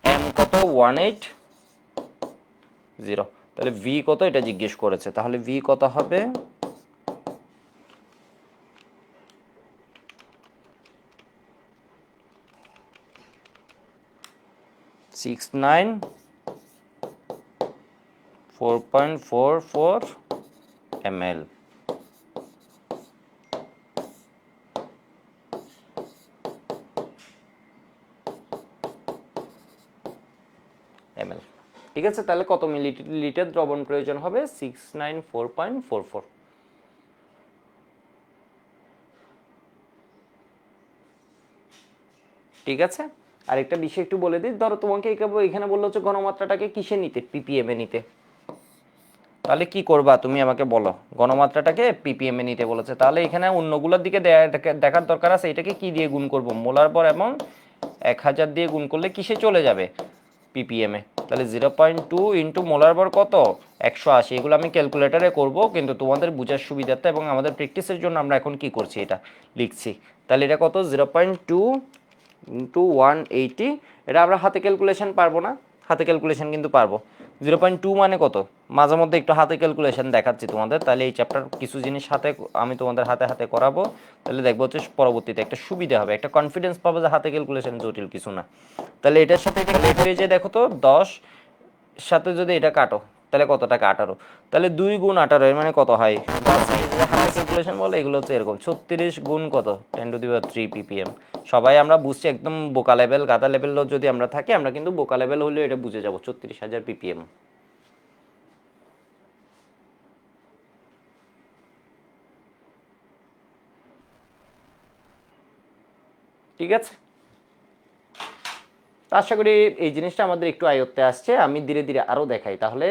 [SPEAKER 1] M কত 180। তাহলে V কত এটা জিজ্ঞেস করেছে, তাহলে V কত হবে 4.44 ml। ঠিক আছে, তাহলে কত মিলিলিটার দ্রবণ প্রয়োজন হবে 694.44। ঠিক আছে, আরেকটা বিষয় একটু বলে দিই, ধরো তোমাকে এখানে বললো হচ্ছে ঘনমাত্রাটাকে কিসে নিতে, পিপিএম এ নিতে, তাহলে কি করবা তুমি আমাকে বলো, ঘনমাত্রাটাকে পিপিএম এ নিতে বলেছে, তাহলে এখানে অন্যগুলোর দিকে দেখার দরকার আছে, এটাকে কি দিয়ে গুণ করব, মোলার পর এবং 1000 দিয়ে গুণ করলে কিসে চলে যাবে, পিপিএম এ। তাহলে 0.2 ইন্টু মোলার পর কত, 180, এগুলো আমি ক্যালকুলেটারে করব, কিন্তু তোমাদের বোঝার সুবিধার্থে এবং আমাদের প্র্যাকটিসের জন্য আমরা এখন কি করছি, এটা লিখছি। তাহলে এটা কত, 0.2 ইন্টু 180, এটা আমরা হাতে ক্যালকুলেশন পারবো না, হাতে ক্যালকুলেশন কিন্তু পারবো। 0.2 মানে কত, মাঝে মধ্যে একটু হাতে ক্যালকুলেশন দেখাচ্ছি তোমাদের, তাহলে এই চ্যাপ্টার কিছু জিনিস হাতে আমি তোমাদের হাতে হাতে করাবো, তাহলে দেখবো হচ্ছে পরবর্তীতে একটা সুবিধা হবে, একটা কনফিডেন্স পাবো যে হাতে ক্যালকুলেশন জটিল কিছু না। তাহলে এটার সাথে এটা লেট হয়ে যায়, দেখো তো 10 সাথে যদি এটা কাটো তাহলে কত টাকা, 18, তাহলে 2 গুণ 18 এর মানে কত হয়, হাতে ক্যালকুলেশন বলে এগুলো হচ্ছে এরকম 36 গুণ কত, 10⁻³ ppm। সবাই আমরা বুঝছি, একদম বোকা লেভেল গাদা লেভেল যদি আমরা থাকি, আমরা কিন্তু বোকা লেভেল হলেও এটা বুঝে যাব, 36,000 ppm। ঠিক আছে, তো আশা করি এই জিনিসটা আমাদের একটু আয়ত্তে আসছে, আমি ধীরে ধীরে আরও দেখাই, তাহলে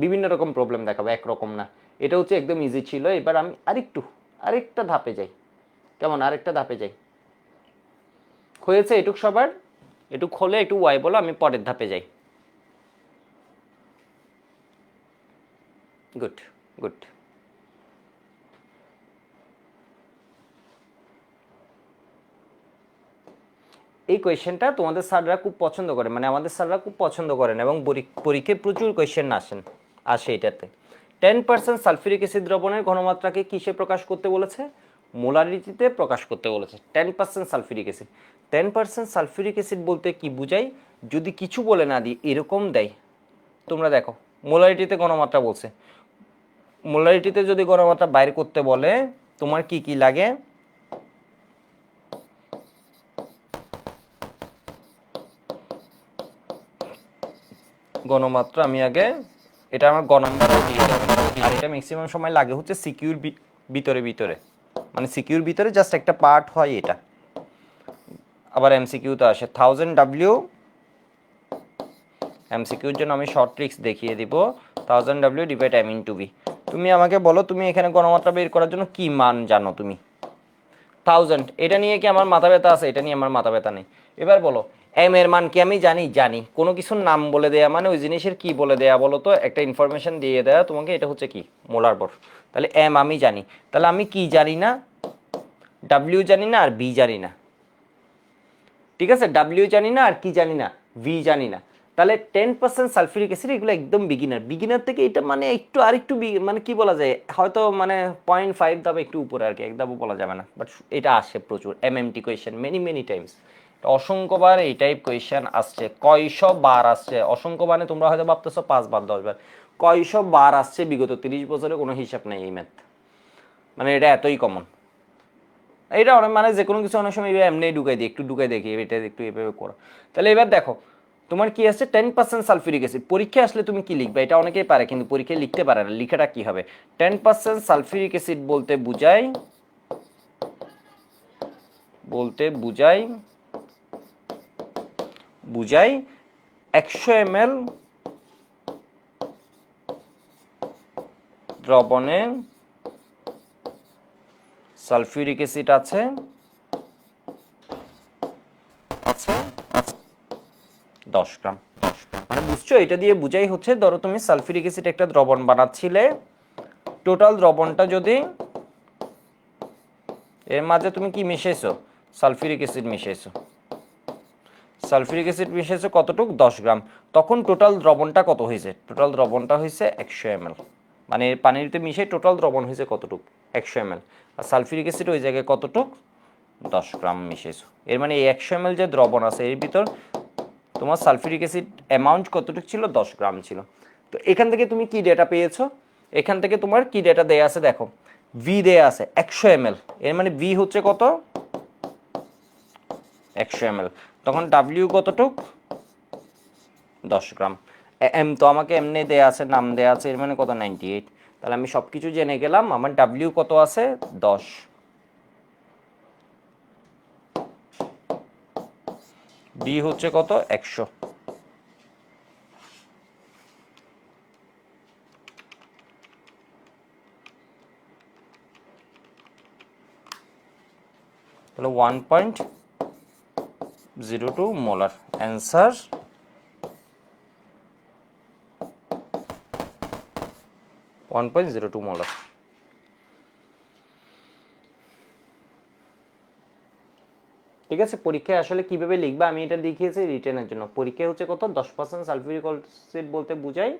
[SPEAKER 1] বিভিন্ন রকম প্রবলেম দেখাবো, একরকম না। এটা হচ্ছে একদম ইজি ছিল, এবার আমি আরেকটা ধাপে যাই, কেমন, আরেকটা ধাপে যাই, হয়েছে এটুক সবার, এটুক হলে একটু ওয়াই বলো, আমি পরের ধাপে যাই। Good, good. এই কোয়েশ্চেনটা তোমাদের স্যাররা খুব পছন্দ করে, মানে আমাদের স্যাররা খুব পছন্দ করেন, এবং পরীক্ষায় প্রচুর কোয়েশ্চেন আসে এটাতে। 10% সালফিউরিক অ্যাসিড দ্রবণের ঘনমাত্রাকে কিসে প্রকাশ করতে বলেছে, মোলারিটিতে প্রকাশ করতে বলেছে। 10% সালফিউরিক অ্যাসিড, 10% সালফিউরিক অ্যাসিড বলতে কি বুঝাই, যদি কিছু বলে না দিই এরকম দেয়, তোমরা দেখো মোলারিটিতে ঘনমাত্রা বলছে, মোলারিটিতে যদি ঘনমাত্রা বাইর করতে বলে তোমার কি কি লাগে, ঘনমাত্রা আমি আগে, এটা আমার গ নাম্বার, আর এটা ম্যাক্সিমাম সময় লাগে হচ্ছে সিকিউর ভিতরে ভিতরে, মানে সিকিউর ভিতরে জাস্ট একটা পার্ট হয় এটা, আবার এমসিকিউতে আসে 1000 W, এমসিকিউর জন্য আমি শর্ট ট্রিক্স দেখিয়ে দিব, 1000 W ডিভাইড m/v। তুমি আমাকে বলো, তুমি এখানে ঘনমাত্রা বের করার জন্য কি মান জানো তুমি, 1000, এটা নিয়ে কি আমার মাথা ব্যথা আছে, এটা নিয়ে আমার মাথা ব্যথা নেই। এবার বলো এম এর মান কি আমি জানি, কোনো কিছুর নাম বলে দেয়া মানে ওই জিনিসের কি বলে দেয়া, বলো তো, একটা ইনফরমেশন দিয়ে দেয়া তোমাকে, এটা হচ্ছে কি মোলার ভর। তাহলে এম আমি জানি, তাহলে আমি কি জানি না, ডাব্লিউ জানি না আর বি জানি না, ঠিক আছে, ডাব্লিউ জানি না আর কি জানি না, ভি জানি না। তাহলে 10% সালফিউরিক অ্যাসিড, এগুলো একদম বিগিনার থেকে এটা মানে একটু আরেকটু মানে কি বলা যায়, হয়তো মানে 0.5 ধাপ একটু উপরে আর কি, এক ধাপও বলা যাবে না, বাট এটা আসে প্রচুর এমএমটি কোয়েশ্চেন, মেনি টাইমস, অসংখ্যবার এই টাইপ কোয়েশ্চেন আসছে, কয়শো বার আসছে, অসংখ্য মানে তোমরা হয়তো ভাবতেছো 5 বার 10 বার, কয়শো বার আসছে বিগত 30 বছরে, কোনো হিসাব নেই এই ম্যাথ, মানে এটা এতই কমন। এটা অনেক মানে যে কোনো কিছু অনেক সময় এমনি ঢুকাই দিই, একটু ঢুকাই দেখি এটা একটু এভাবে করো। তাহলে এবার দেখো তোমার কি আছে, 10% সালফিউরিক অ্যাসিড, পরীক্ষায় আসলে তুমি কি লিখবে, এটা অনেকেই পারে কিন্তু পরীক্ষায় লিখতে পারে না, লিখাটা কি হবে, 10% সালফিউরিক অ্যাসিড বলতে বুঝাই 100 ml দ্রবণে সালফিউরিক অ্যাসিড আছে 10 গ্রাম। মানে বুঝছো, এটা দিয়ে বুঝাই হচ্ছে, ধরো তুমি সালফিউরিক অ্যাসিড একটা দ্রবণ বানাচ্ছিলে, টোটাল দ্রবণটা যদি, এর মাঝে তুমি কি মিশাইছো, সালফিউরিক অ্যাসিড মিশাইছো কতটুক, 10 গ্রাম, তখন টোটাল দ্রবণটা কত হয়েছে, টোটাল দ্রবণটা হয়েছে 100 ml, মানে পানিতে মিশে টোটাল দ্রবণ হয়েছে কতটুক, 100 ml, আর সালফিউরিক অ্যাসিড ওই জায়গায় কতটুক, 10 গ্রাম মিশাইছো, এর মানে এই 100 ml যে দ্রবণ আছে এর ভিতর তোমার সালফিউরিক অ্যাসিড অ্যামাউন্ট কতটুকু ছিল, 10 গ্রাম ছিল। তো এখান থেকে তুমি কি ডেটা পেয়েছো, এখান থেকে তোমার কি ডেটা দেয়া আছে দেখো, ভি দেয়া আছে 100 ml, এর মানে ভি হচ্ছে কত, 100 ml, তখন ডাব্লিউ কতটুক, 10 গ্রাম, এম তো আমাকে এমনি দেয়া আছে, নাম দেয়া আছে, এর মানে কত, 98, তাহলে আমি সব কিছু জেনে গেলাম, আমার ডাব্লিউ কত আছে, 10, ডি হচ্ছে কত 100। তাহলে 1.02 মোলার অ্যান্সার 1.02 মোলার। ঠিক আছে, পরীক্ষায় আসলে কিভাবে লিখবা আমি এটা দেখিয়েছি রিটেনের জন্য। পরীক্ষায় হচ্ছে কত 10% সালফিউরিক অ্যাসিড বলতে বুঝাই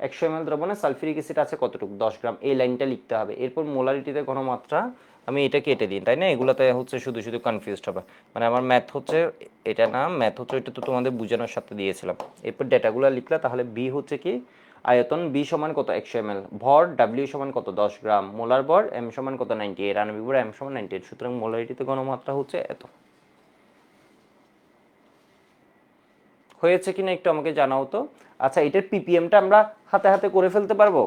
[SPEAKER 1] 100 ml দ্রবণে সালফিউরিক অ্যাসিড আছে কতটুকু 10 গ্রাম, এই লাইনটা লিখতে হবে। এরপর মোলারিটিতে ঘনমাত্রা আমি এটা কেটে দিই, তাই না? এগুলোতে হচ্ছে শুধু শুধু কনফিউজড হবে, মানে আমার ম্যাথ হচ্ছে এটা না, ম্যাথ হচ্ছে ওইটা তো তোমাদের বোঝানোর সাথে দিয়েছিলাম। এরপর ডেটাগুলো লিখলা, তাহলে বি হচ্ছে কি আয়তন বি সমান কত 100 ml, ভর ডাব্লিউ সমান কত 10 গ্রাম, মোলার ভর এম সমান কত 98, আণবিক ভর এম সমান 98। সুতরাং মোলারিটিতে ঘনমাত্রা হচ্ছে এত। হয়েছে কিনা একটু আমাকে জানাও তো। আচ্ছা, এটার পিপিএমটা আমরা হাতে হাতে করে ফেলতে পারবো?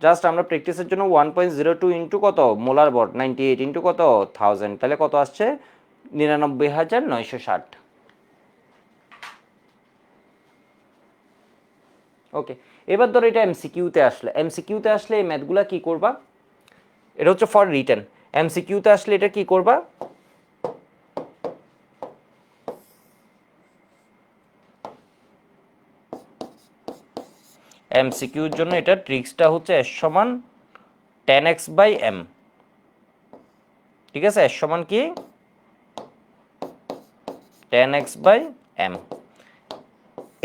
[SPEAKER 1] জাস্ট আমরা প্র্যাকটিসের জন্য 1.02 ইন্টু কত মোলার ভর 98 ইন্টু কত 1000, তাহলে কত আসছে 99,960। ওকে, এবার ধরো এটা এমসিকিউতে আসলে, এমসিকিউতে আসলে এই ম্যাথগুলা কি করবা? এটা হচ্ছে ফর রিটেন। এমসিকিউতে আসলে এটা কি করবা? এমসিকিউর জন্য এটা ট্রিক্সটা হচ্ছে এস সমান 10x/m। ঠিক আছে, এস সমান কি 10x/m।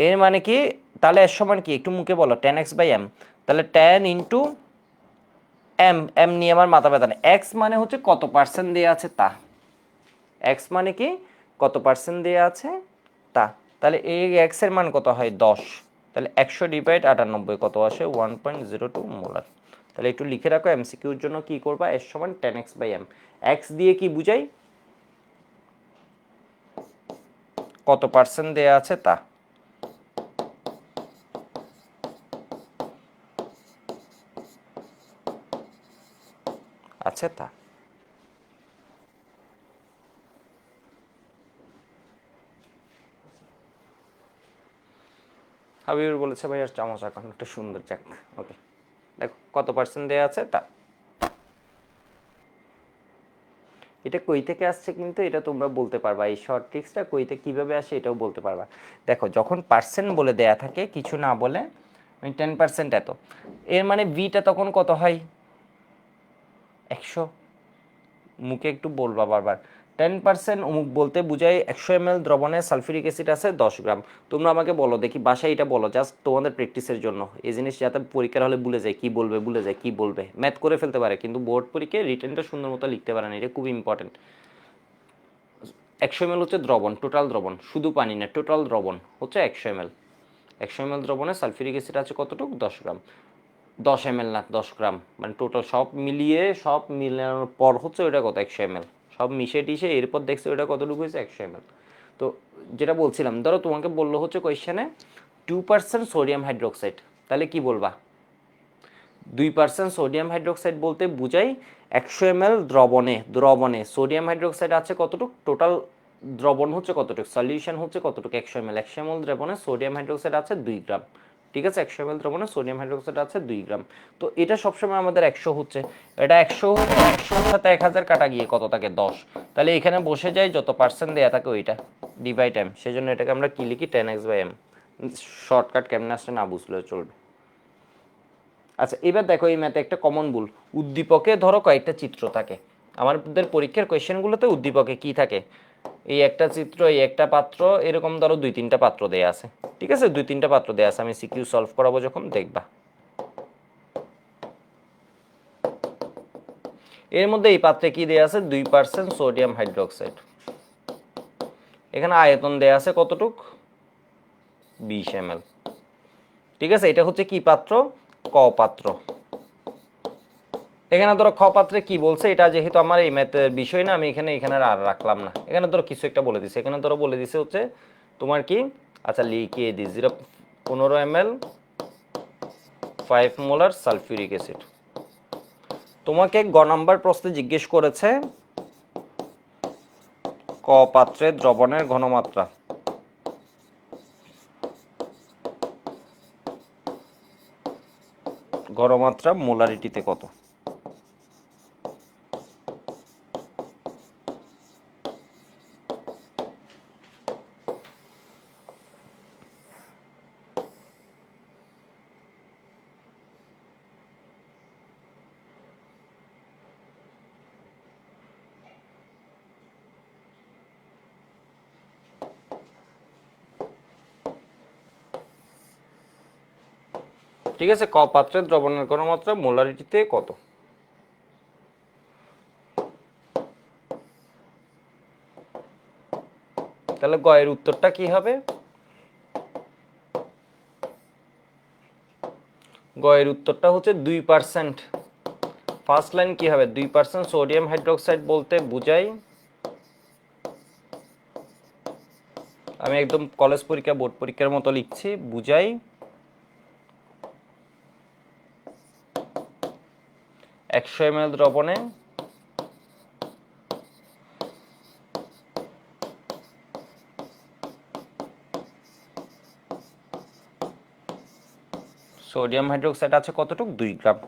[SPEAKER 1] এর মানে কি তাহলে এস সমান কি একটু মুখে বলো 10x/m, তাহলে 10 ইন্টু এম, এম নিয়ে আমার মাথা ব্যথা নেই। এক্স মানে হচ্ছে কত পার্সেন্ট দেওয়া আছে তা, এক্স মানে কি কত পার্সেন্ট দেওয়া আছে তা। তাহলে এই এক্স এর মান কত হয় 10, তাহলে 100/98 কত আসে 1.02 মোলার। তাহলে একটু লিখে রাখো এমসিকিউর জন্য কি করবা, এস সমান 10x/m। এক্স দিয়ে কি বুঝাই কত পার্সেন্ট দেওয়া আছে তা। আছে তা। হাবিবুর বলেছে ভাই আর চামচ আঁকানো একটা সুন্দর যাক। ওকে, দেখো কত পার্সেন্ট দেওয়া আছে তা। এটা কই থেকে আসছে কিন্তু এটা তোমরা বলতে পারবা, এই শর্ট ট্রিক্সটা কইতে কিভাবে আসে এটাও বলতে পারবা। দেখো যখন পার্সেন্ট বলে দেয়া থাকে কিছু না বলে 10% এত, এর মানে ভিটা তখন কত হয় 100। মুখে একটু বলবা বারবার 10% অমুক বলতে বুঝায় 100 ml দ্রবণে সালফিউরিক অ্যাসিড আছে 10 গ্রাম। তোমরা আমাকে বলো দেখি বাসায় এটা বলো, জাস্ট তোমাদের প্র্যাকটিসের জন্য, এই জিনিস যাতে পরীক্ষার হলে ভুলে যায় কি বলবে, ভুলে যায় কি বলবে, ম্যাথ করে ফেলতে পারে কিন্তু বোর্ড পরীক্ষায় রিটেনটা সুন্দর মতো লিখতে পারে না, এটা খুব ইম্পর্টেন্ট। 100 ml হচ্ছে দ্রবণ, টোটাল দ্রবণ, শুধু পানি না, টোটাল দ্রবণ হচ্ছে 100 ml। 100 ml দ্রবণে সালফিউরিক অ্যাসিড আছে কতটুকু 10 গ্রাম, 10 ml না 10 গ্রাম, মানে টোটাল সব মিলিয়ে সব মিলানোর পর হচ্ছে ওটা কত 100 ml, সব মিশে টিশে এরপর দেখছে ওটা কতটুকু হয়েছে 100 ml। তো যেটা বলছিলাম, ধরো তোমাকে বললো হচ্ছে কোয়েশ্চেনে 2% সোডিয়াম হাইড্রোক্সাইড, তাহলে কি বলবা 2% সোডিয়াম হাইড্রোক্সাইড বলতে বুঝাই 100 ml দ্রবণে, দ্রবণে সোডিয়াম হাইড্রোক্সাইড আছে কতটুকু, টোটাল দ্রবণ হচ্ছে কতটুকু, সলিউশন হচ্ছে কতটুকু 100 ml, 100 ml দ্রবণে সোডিয়াম হাইড্রোক্সাইড আছে 2 গ্রাম। ঠিক আছে, 100 ml দ্রবণে সোডিয়াম হাইড্রোক্সাইড আছে 2 গ্রাম। তো এটা সবসময় আমাদের 100 হচ্ছে, এটা 100 100 সাথে 1000 কাটা গিয়ে কত থাকে 10, তাহলে এখানে বসে যায় যত পার্সেন্ট দেয়া থাকে ওইটা ডিভাইড এম, সেজন্য এটাকে আমরা কি লিখি 10x/m। শর্টকাট কেমনে আসছে না বুঝলেও চলবে। আচ্ছা, এবার দেখো এই ম্যাথে একটা কমন ভুল, উদ্দীপকে ধরো কয়েকটা চিত্র থাকে, আমাদের পরীক্ষার কোয়েশ্চেনগুলোতে উদ্দীপকে কি থাকে, এই একটা চিত্র, এই একটা পাত্র, এরকম ধরো 2-3টা পাত্র দেয়া আছে। ঠিক আছে, 2-3টা পাত্র দেয়া আছে, আমি সিকিউ সলভ করাবো যখন দেখবা। এর মধ্যে এই পাত্রে কি দেয়া আছে 2% সোডিয়াম হাইড্রোক্সাইড, এখানে আয়তন দেয়া আছে কতটুক 20 ml। ঠিক আছে, এটা হচ্ছে কি পাত্র, ক পাত্র। এখানে ধরো খ পাত্রে কি বলছে, এটা যেহেতু আমার এই ম্যাথের বিষয় না, আমি এখানে আর রাখলাম না, এখানে ধরো কিছু একটা বলে দিছে, এখানে ধরো বলে দিছে হচ্ছে তোমার কি, আচ্ছা লিখিয়ে দিই 15 ml 5 মোলার সালফিউরিক অ্যাসিড। তোমাকে গ নাম্বার প্রশ্নে জিজ্ঞেস করেছে ক পাত্রে দ্রবণের ঘনমাত্রা, ঘনমাত্রা মোলারিটিতে কত? ঠিক আছে, ক পাত্রের দ্রবণের ঘনমাত্রা মোলারিটিতে কত? তাহলে গ এর উত্তরটা কি হবে? গ এর উত্তরটা হচ্ছে 2%। ফার্স্ট লাইন কি হবে? 2% সোডিয়াম হাইড্রোক্সাইড বলতে বুঝাই, আমি একদম কলেজ পরীক্ষা বোর্ড পরীক্ষার মতো লিখছি, বুঝাই 100 ml দ্রবণে সোডিয়াম হাইড্রোক্সাইড আছে কতটুক? 2 গ্রাম।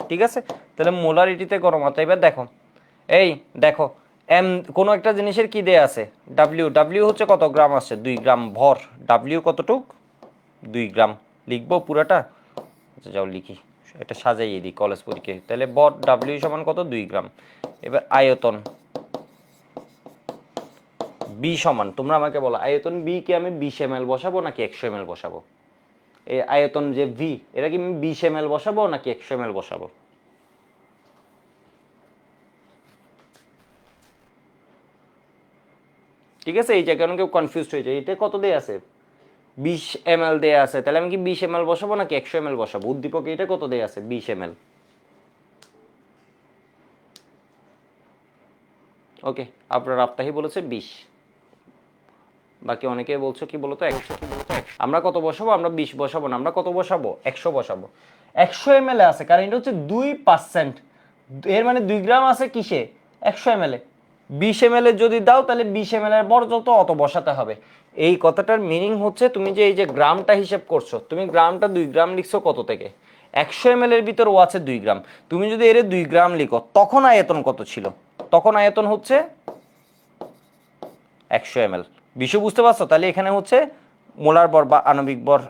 [SPEAKER 1] ঠিক আছে, তাহলে মোলারিটিতে ঘনমাত্রা। এবার দেখো, এই দেখো এম কোনো একটা জিনিসের কি দেয়া আছে? ডাব্লিউ। ডাব্লিউ হচ্ছে কত গ্রাম আছে? 2 গ্রাম ভর। ডাব্লিউ কতটুক? 2 গ্রাম। লিখবো পুরাটা? আচ্ছা যাও লিখি, এটা সাজাইয়ে দিই কলেজ পরীক্ষায়। তাহলে ভর ডাব্লিউ সমান কত? 2 গ্রাম। এবার আয়তন বি সমান, তোমরা আমাকে বলো আয়তন বি কি আমি 20 ml বসাবো নাকি 100 ml বসাবো? এই আয়তন যে ভি, এটা কি আমি 20 ml বসাবো নাকি 100 ml বসাবো? ঠিক আছে, এই জায়গায় কেউ কনফিউজড হয়ে যায়। এটা কত দেয়া আছে? 20 ml দেয়া আছে, তাহলে আমি কি 20 ml বসাবো নাকি 100 ml বসাবো? উদ্দীপকে এটা কত দেয়া আছে? 20 ml। ওকে, আপনার আপতাহি বলেছে 20, বাকি অনেকে বলছো কি বলতো 100। আমরা কত বসাবো? আমরা 20 বসাবো না, আমরা কত বসাবো? 100 বসাবো। 100 ml আছে, কারণ এটা হচ্ছে 2%। এর মানে 2 গ্রাম আছে কিসে? 100 ml এ। 20 ml এর যদি দাও তাহলে 20 ml এর বর যত অত বসাতে হবে। এই কথাটার মিনিং হচ্ছে তুমি যে এই যে গ্রামটা হিসেব করছো, তুমি গ্রামটা 2 গ্রাম লিখছো কত থেকে? 100 ml এর ভিতর ও আছে 2 গ্রাম। তুমি যদি এর 2 গ্রাম লিখো, তখন আয়তন কত ছিল? তখন আয়তন হচ্ছে 100 ml। বিষয় বুঝতে পারছো? তাহলে এখানে হচ্ছে মোলার বর বা আণবিক বর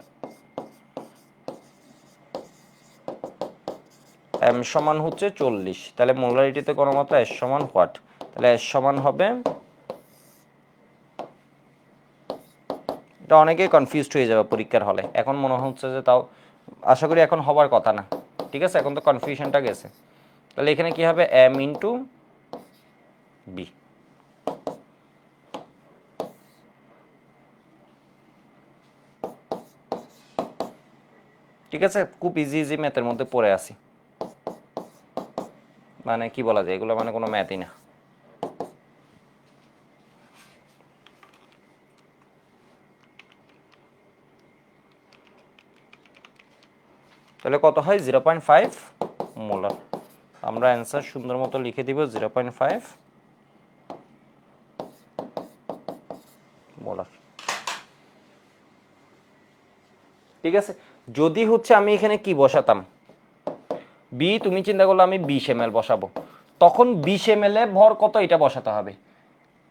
[SPEAKER 1] এম সমান হচ্ছে 40। তাহলে মোলারিটিতে ঘনমাত্রা এস সমান হোয়াট? তাহলে এস সমান হবে, এটা অনেকেই কনফিউজড হয়ে যাবে পরীক্ষার হলে। এখন মনে হচ্ছে যে তাও আশা করি এখন হবার কথা না। ঠিক আছে, এখন তো কনফিউশনটা গেছে। তাহলে এখানে কি হবে? M into B. ঠিক আছে, খুব ইজি ইজি ম্যাথের মধ্যে পড়ে আসি, মানে কি বলা যায়, এগুলো মানে কোনো ম্যাথই না। তাহলে কত হয়? 0.5 মোলার। আমরা অ্যান্সার সুন্দর মতো লিখে দিব 0.5 মোলার। ঠিক আছে, যদি হচ্ছে আমি এখানে কি বসাতাম? বি, তুমি চিন্তা করলে আমি 20 ml বসাবো, তখন 20 ml এ ভর কত এটা বসাতে হবে।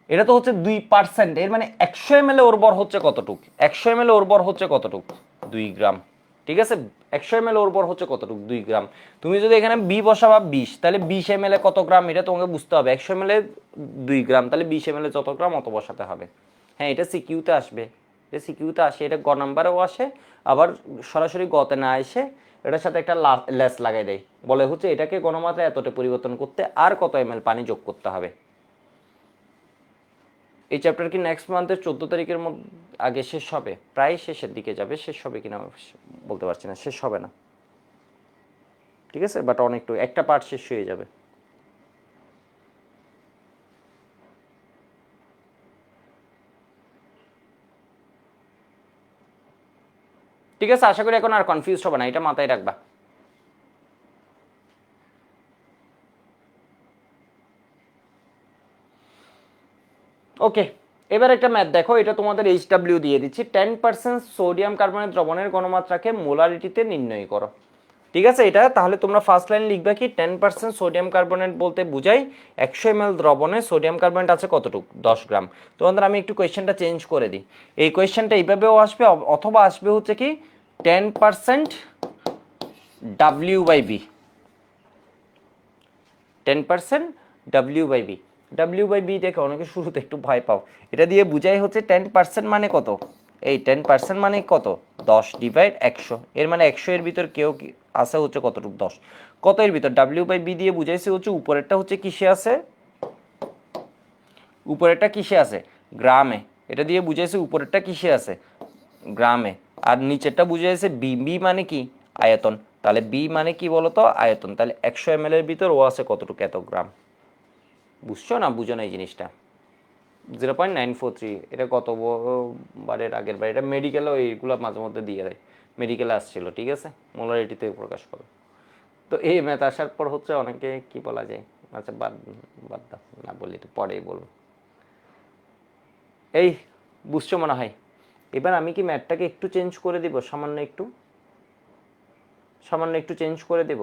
[SPEAKER 1] এটা তো হচ্ছে 2%, এর মানে 100 ml ওর ভর হচ্ছে কতটুক? 100 ml ওর ভর হচ্ছে কতটুক? 2 গ্রাম। ঠিক আছে, 100 ml ওর ভর হচ্ছে কতটুক? 2 গ্রাম। তুমি যদি এখানে বি বসাবা 20, তাহলে 20 ml এ কত গ্রাম এটা তোমাকে বুঝতে হবে। 100 ml এ 2 গ্রাম, তাহলে 20 ml এ যত গ্রাম অত বসাতে হবে। হ্যাঁ, এটা সিকিউতে আসবে, এটা সিকিউতে আসে, এটা গ নাম্বারেও আসে, আবার সরাসরি গতে না এসে এটার সাথে একটা লেস লাগাই দেয়, বলে হচ্ছে এটাকে গণমাত্রা এতটা পরিবর্তন করতে আর কত ml পানি যোগ করতে হবে। এই চ্যাপ্টার কি নেক্সট মান্থের 14 তারিখের আগে শেষ হবে? প্রায় শেষের দিকে যাবে, শেষ হবে কিনা বলতে পারছি না, শেষ হবে না। ঠিক আছে, বাট অনেকটু একটা পার্ট শেষ হয়ে যাবে। ঠিক আছে, আশা করি এখন আর কনফিউজ হবে না, এটা মাথায় রাখবা। ওকে, এবার একটা ম্যাথ দেখো, এটা তোমাদের HW দিয়ে দিচ্ছি। 10% সোডিয়াম কার্বনেট দ্রবণের ঘনমাত্রাকে মোলারিটিতে নির্ণয় করো। ঠিক আছে, এটা তাহলে তোমরা ফার্স্ট লাইন লিখবে কি 10% সোডিয়াম কার্বনেট বলতে বুঝাই 100 ml দ্রবণে সোডিয়াম কার্বনেট আছে কতটুকু 10 গ্রাম। তোমাদের আমি একটু কোয়েশ্চেনটা চেঞ্জ করে দিই, এই কোয়েশ্চেনটা এইভাবেও আসবে অথবা আসবে হচ্ছে কি 10% W/B, 10% W/B। W/B দেখে অনেকে শুরুতে একটু ভয় পাও, এটা দিয়ে বুঝাই হচ্ছে 10% মানে কত, এই 10% মানে কত 10/100, এর মানে 100 এর ভিতর কেউ আছে হচ্ছে কতটুকু 10, কত এর ভিতর W/B দিয়ে বুঝাইছে হচ্ছে উপরেরটা হচ্ছে কিসে আছে, উপরেরটা কিসে আছে গ্রামে, এটা দিয়ে বুঝাইছে উপরেরটা কিসে আছে গ্রামে, আর নিচেরটা বুঝাইছে বি, বি মানে কি আয়তন, তাহলে বি মানে কি বলতো আয়তন, তাহলে 100 ml এর ভিতর ও আছে কতটুকু এত গ্রাম। বুঝছো না বুঝো না এই জিনিসটা? 0.943, এটা কত বারের আগের বার, এটা মেডিকেলেও এইগুলো মাঝে মধ্যে দিয়ে দেয়, মেডিকেলে আসছিল, ঠিক আছে মোলারিটিতে প্রকাশ করো। তো এই ম্যাথ আসার পর হচ্ছে অনেকে কি বলা যায়, আচ্ছা বাদ বাদ দাও না বলি, তো পরেই বলবো। এই বুঝছো মনে হয়? এবার আমি কি ম্যাথটাকে একটু চেঞ্জ করে দিব, সামান্য একটু, সামান্য একটু চেঞ্জ করে দেব,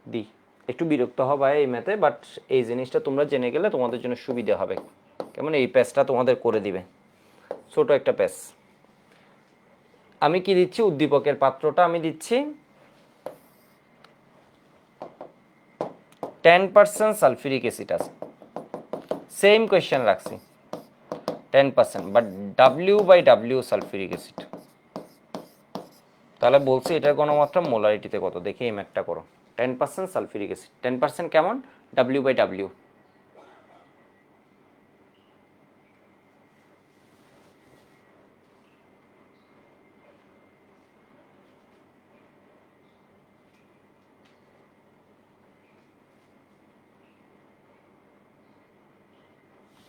[SPEAKER 1] দি একটু বিরক্ত হবে এই ম্যাথে, বাট এই জিনিসটা তোমরা জেনে গেলে তোমাদের জন্য সুবিধা হবে। কেমন, এই প্যাচটা তোমাদের করে দিবে, ছোট একটা প্যাচ। আমি কি দিচ্ছি, উদ্দীপকের পাত্রটা আমি দিচ্ছি 10% সালফিউরিক অ্যাসিড আছে, সেম কোয়েশ্চেন রাখছি 10%, বাট W/W সালফিউরিক অ্যাসিড, তাহলে বলছি এটার ঘনমাত্রা মোলারিটিতে কত, দেখি এই ম্যাথটা করো। 10% সালফিউরিক অ্যাসিড, 10% কেমন W/W,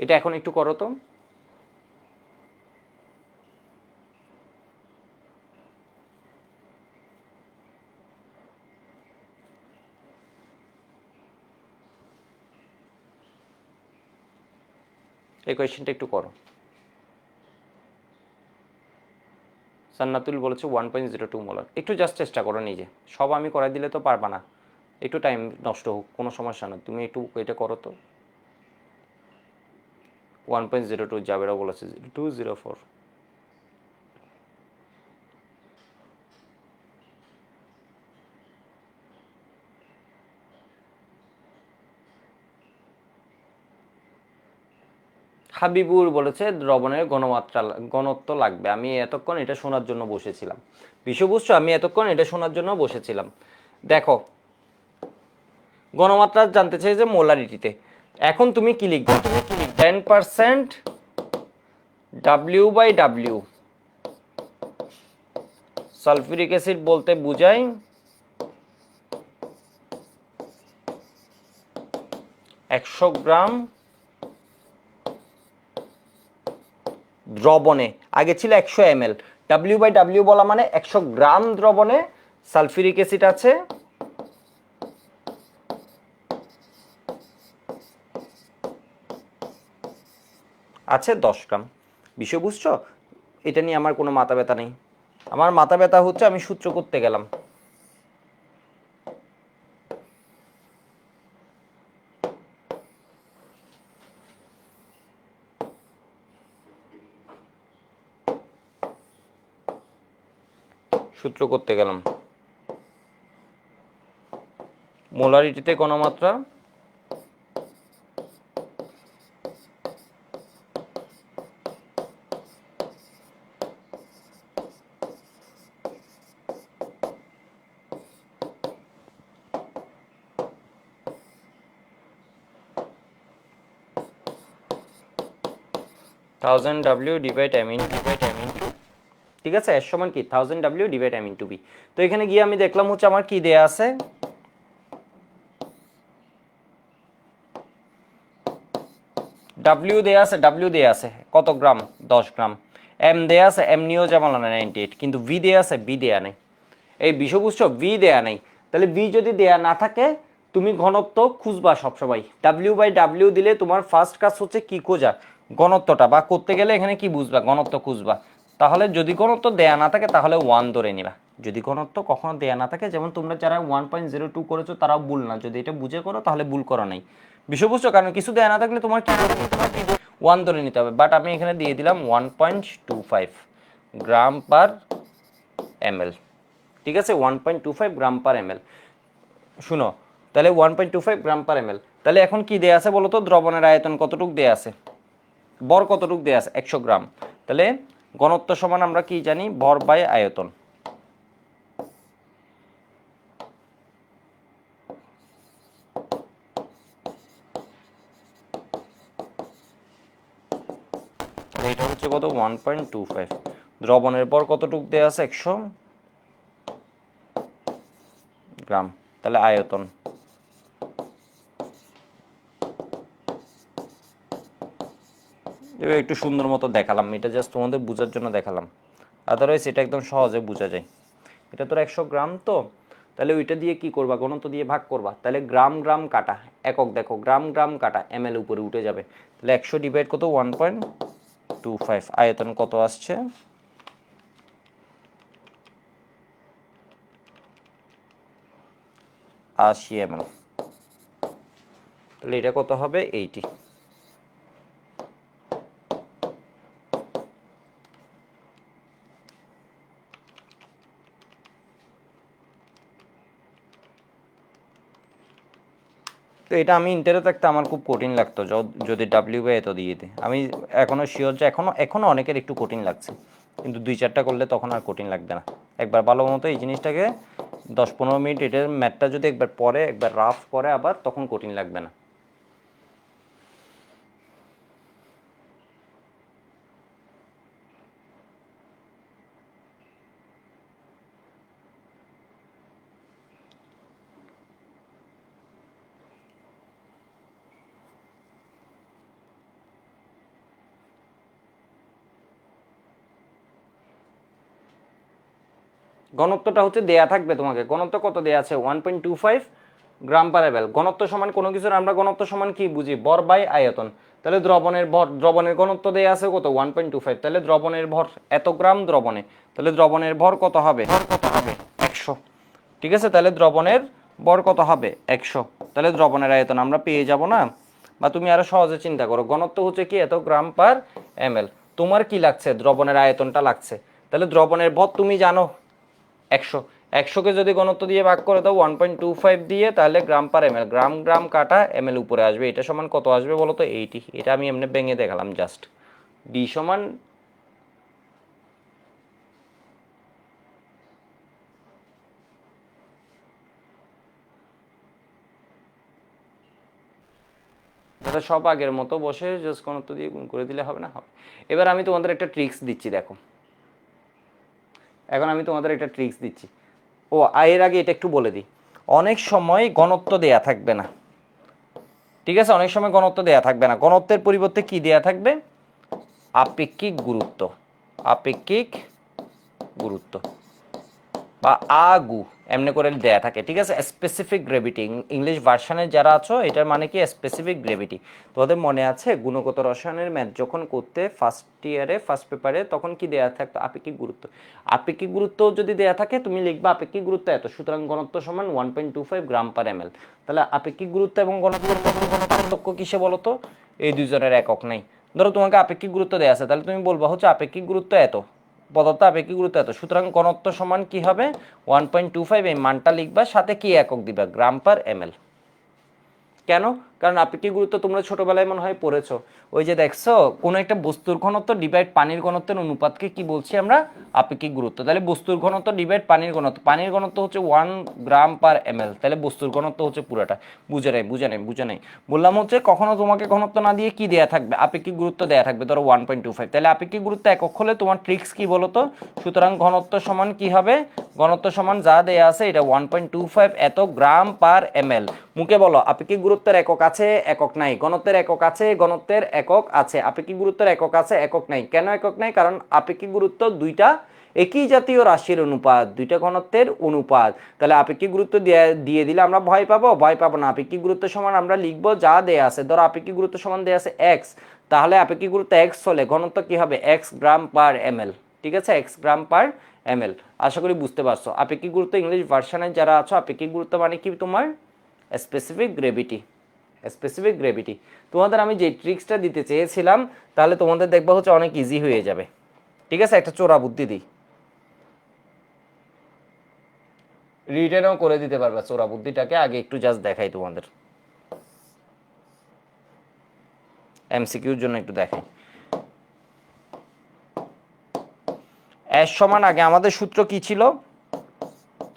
[SPEAKER 1] এটা এখন একটু করো তো। এই কোয়েশ্চেনটা একটু করো। সান্নাতুল বলেছে 1.02 মোলার, একটু জাস্ট চেষ্টা করো নিজে, সব আমি করাই দিলে তো পারবা না, একটু টাইম নষ্ট হোক কোনো সমস্যা না, তুমি একটু এটা করো তো। 1.02 জাবেরা বলেছে 204, হাবিবুর বলেছে দ্রবণের ঘনত্ব লাগবে, আমি এতক্ষণ এটা শোনার জন্য বসেছিলাম, বিষয় বুঝছো, আমি এতক্ষণ এটা শোনার জন্য বসেছিলাম। দেখো ঘনমাত্রা জানতে চাই যে মোলারিটিতে, এখন তুমি কি লিখবে, 10% W/W সালফিউরিক অ্যাসিড বলতে বুঝাই 100 গ্রাম দ্রবণে, আগে ছিল 100 ml, W/W বলা মানে 100 গ্রাম দ্রবণে সালফিউরিক অ্যাসিড আছে আছে 10 গ্রাম। বিষয় বুঝছো, এটা নিয়ে আমার কোনো মাথা ব্যথা নেই, আমার মাথা ব্যথা হচ্ছে আমি সূত্র করতে গেলাম। সূত্র করতে গেলাম, মোলারিটিতে ঘনমাত্রা $1000 ডিভাইড m ইনটু, ঠিক আছে, এর সমান কি 1000W divide m into b। তো এখানে গিয়ে আমি দেখলাম হচ্ছে আমার কি দেয়া আছে, W দেয়া আছে, W দেয়া আছে কত গ্রাম 10 গ্রাম, m দেয়া আছে, m নিয়েও যেমন 98, কিন্তু v দেয়া আছে, v দেয়া নেই। এই বিষয় বুঝছো, v দেয়া নেই, তাহলে v যদি দেয়া না থাকে তুমি ঘনত্ব খুঁজবা সবসময়, W/W দিলে তোমার ফার্স্ট কাজ হচ্ছে কি খোঁজা, ঘনত্বটা, বা করতে গেলে এখানে কি বুঝবা ঘনত্ব খুঁজবা, তাহলে যদি ঘনত্ব দেয়া না থাকে তাহলে 1 ধরে নিবা, যদি ঘনত্ব কখনো দেয়া না থাকে, যেমন তোমরা যারা 1.02 করেছো তারাও ভুল না, যদি এটা বুঝে করো তাহলে ভুল করো নাই, বিষয় বুঝছো? কারণ কিছু দেয়া না থাকলে তোমার কি ধরে নিতে হবে, 1 ধরে নিতে হবে। বাট আমি এখানে দিয়ে দিলাম 1.25 গ্রাম পার ml, ঠিক আছে, 1.25 গ্রাম পার ml। শুনো তাহলে 1.25 গ্রাম পার ml, তাহলে এখন কি দেয়া আছে বলো তো, দ্রবণের আয়তন কতটুক দেয়া আছে, ভর কতটুক দেয়া আছে, 100 গ্রাম। তাহলে ঘনত্ব সমান আমরা কি জানি, ভর বাই আয়তন। এটা হচ্ছে কত, 1.25। দ্রবণের ভর কতটুক দেয়া আছে, 100 গ্রাম। তাহলে আয়তন, এবার একটু সুন্দর মতো দেখালাম, এটা জাস্ট তোমাদের বোঝার জন্য দেখালাম, আদারওয়াইজ এটা একদম সহজে বোঝা যায়। এটা তোর 100 গ্রাম, তো তাহলে ওইটা দিয়ে কি করবা, ঘনত্ব দিয়ে ভাগ করবা, তাহলে গ্রাম গ্রাম কাটা, একক দেখো, গ্রাম গ্রাম কাটা ml উপরে উঠে যাবে, তাহলে 100 ডিভাইড কত, 1.25, আয়তন কত আসছে, 80 ml। তাহলে এটা কত হবে, 80। তো এটা আমি ইন্টারে থাকতে আমার খুব কঠিন লাগতো, যদি ডাব্লিউ বাই এত দিয়ে দিই। আমি এখনও শিওর যে এখনও অনেকের একটু কঠিন লাগছে, কিন্তু 2-4টা করলে তখন আর কঠিন লাগবে না। একবার ভালো মতো এই জিনিসটাকে 10-15 মিনিট এটার ম্যাথটা যদি একবার পরে, একবার রাফ করে আবার, তখন কঠিন লাগবে না। ঘনত্বটা হচ্ছে দেয়া থাকবে তোমাকে, ঘনত্ব কত দেয়া আছে, 1.25 গ্রাম পার ml। ঘনত্ব সমান কোনো কিছুর আমরা ঘনত্ব সমান কি বুঝি, ভর বাই আয়তন। তাহলে দ্রবণের ভর, দ্রবণের ঘনত্ব দেয়া আছে কত, 1.25, তাহলে দ্রবণের ভর এত গ্রাম দ্রবণে, তাহলে দ্রবণের ভর কত হবে, 100, ঠিক আছে। তাহলে দ্রবণের ভর কত হবে, 100, তাহলে দ্রবণের আয়তন আমরা পেয়ে যাব না। বা তুমি আরো সহজে চিন্তা করো, ঘনত্ব হচ্ছে কি এত গ্রাম পার ml, তোমার কি লাগছে, দ্রবণের আয়তনটা লাগছে, তাহলে দ্রবণের ভর তুমি জানো 100, 100কে যদি ঘনত্ব দিয়ে ভাগ করে দাও 1.25 দিয়ে, তাহলে গ্রাম পার ml, গ্রাম গ্রাম কাটা ml উপরে আসবে, এটা সমান কত আসবে বলো তো, 80। এটা আমি এমনি ভেঙে দেখালাম জাস্ট, ডি সমান এটা সব আগের মতো বসে জাস্ট ঘনত্ব দিয়ে গুণ করে দিলে হবে না, হবে। এবার আমি তোমাদের একটা ট্রিক্স দিচ্ছি, দেখো এখন আমি তোমাদের একটা ট্রিক্স দিচ্ছি। ও এর আগে এটা একটু বলে দিই, অনেক সময় ঘনত্ব দেয়া থাকবে না, ঠিক আছে, অনেক সময় ঘনত্ব দেয়া থাকবে না, ঘনত্বের পরিবর্তে কি দেয়া থাকবে, আপেক্ষিক গুরুত্ব, আপেক্ষিক গুরুত্ব বা আগু এমনি করে দেয়া থাকে, ঠিক আছে, স্পেসিফিক গ্রেভিটি, ইংলিশ ভার্সনে যারা আছো এটার মানে কি, স্পেসিফিক গ্রেভিটি। তোমাদের মনে আছে গুণগত রসায়নের ম্যাথ যখন করতে ফার্স্ট ইয়ারে, ফার্স্ট পেপারে, তখন কি দেয়া থাকতো, আপেক্ষিক গুরুত্ব। আপেক্ষিক গুরুত্ব যদি দেয়া থাকে তুমি লিখবা আপেক্ষিক গুরুত্ব এত, সুতরাং ঘনত্ব সমান 1.25 গ্রাম পার ml। তাহলে আপেক্ষিক গুরুত্ব এবং ঘনত্বের পার্থক্য কিসে বলো তো, এই দুইজনের একক নাই। ধরো তোমাকে আপেক্ষিক গুরুত্ব দেয়া আছে, তাহলে তুমি বলবা হচ্ছে আপেক্ষিক গুরুত্ব এত, পদার্থ আপেক্ষিক গুরুত্ব এত, সুতরাং ঘনত্ব সমান কি হবে, 1.25, এই মানটা লিখবা, সাথে কি একক দিবা, গ্রাম পার ml। কেন, কারণ আপেক্ষিক গুরুত্ব তোমরা ছোটবেলায় মনে হয় পড়েছো, ওই যে দেখছো কোনো একটা বস্তুর ঘনত্ব ডিভাইড পানির ঘনত্বের অনুপাতকে কি বলছি আমরা, আপেক্ষিক গুরুত্ব। তাহলে বস্তুর ঘনত্ব ডিভাইড পানির ঘনত্ব, পানির ঘনত্ব হচ্ছে 1 গ্রাম পার ml, তাহলে বস্তুর ঘনত্ব হচ্ছে পুরাটা। বুঝে নাই বললাম হচ্ছে কখনো তোমাকে ঘনত্ব না দিয়ে কি দেয়া থাকবে, আপেক্ষিক গুরুত্ব দেয়া থাকবে, ধরো 1.25, তাহলে আপেক্ষিক গুরুত্ব একক হলে তোমার ট্রিক্স কি বলো তো, সুতরাং ঘনত্ব সমান কি হবে, ঘনত্ব সমান যা দেয়া আছে এটা 1.25 এত গ্রাম পার ml। মুখে বলো আপেক্ষিক গুরুত্বের একক আছে, একক নাই, ঘনত্বের একক আছে, ঘনত্বের একক আছে, আপেক্ষিক গুরুত্বের একক আছে, একক নাই। কেন একক নাই, কারণ আপেক্ষিক গুরুত্ব দুইটা একই জাতীয় রাশির অনুপাত, দুইটা ঘনত্বের অনুপাত। তাহলে আপেক্ষিক গুরুত্ব দিয়ে দিলে আমরা ভয় পাবো না। আপেক্ষিক গুরুত্ব সমান আমরা লিখবো যা দেয়া আছে, ধরো আপেক্ষিক গুরুত্ব সমান দেয়া আছে x, তাহলে আপেক্ষিক গুরুত্ব x হলে ঘনত্ব কি হবে, x গ্রাম পার ml, ঠিক আছে, x গ্রাম পার ml। আশা করি বুঝতে পারছো। আপেক্ষিক গুরুত্ব ইংলিশ ভার্সনে যারা আছো, আপেক্ষিক গুরুত্ব মানে কি তোমার স্পেসিফিক গ্রেভিটি। স্পেসিফিক গ্রেভিটি তোমাদের আমি যে ট্রিক্সটা দিতে চেয়েছিলাম, তাহলে তোমাদের দেখবা হচ্ছে অনেক ইজি হয়ে যাবে। ঠিক আছে, একটা চোরা বুদ্ধি দিই, রিটেনও করে দিতে পারবে চোরা বুদ্ধিটাকে। আগে একটু জাস্ট দেখাই তোমাদের, এমসিকিউর জন্য একটু দেখাই। এস সমান আগে আমাদের সূত্র কি ছিল,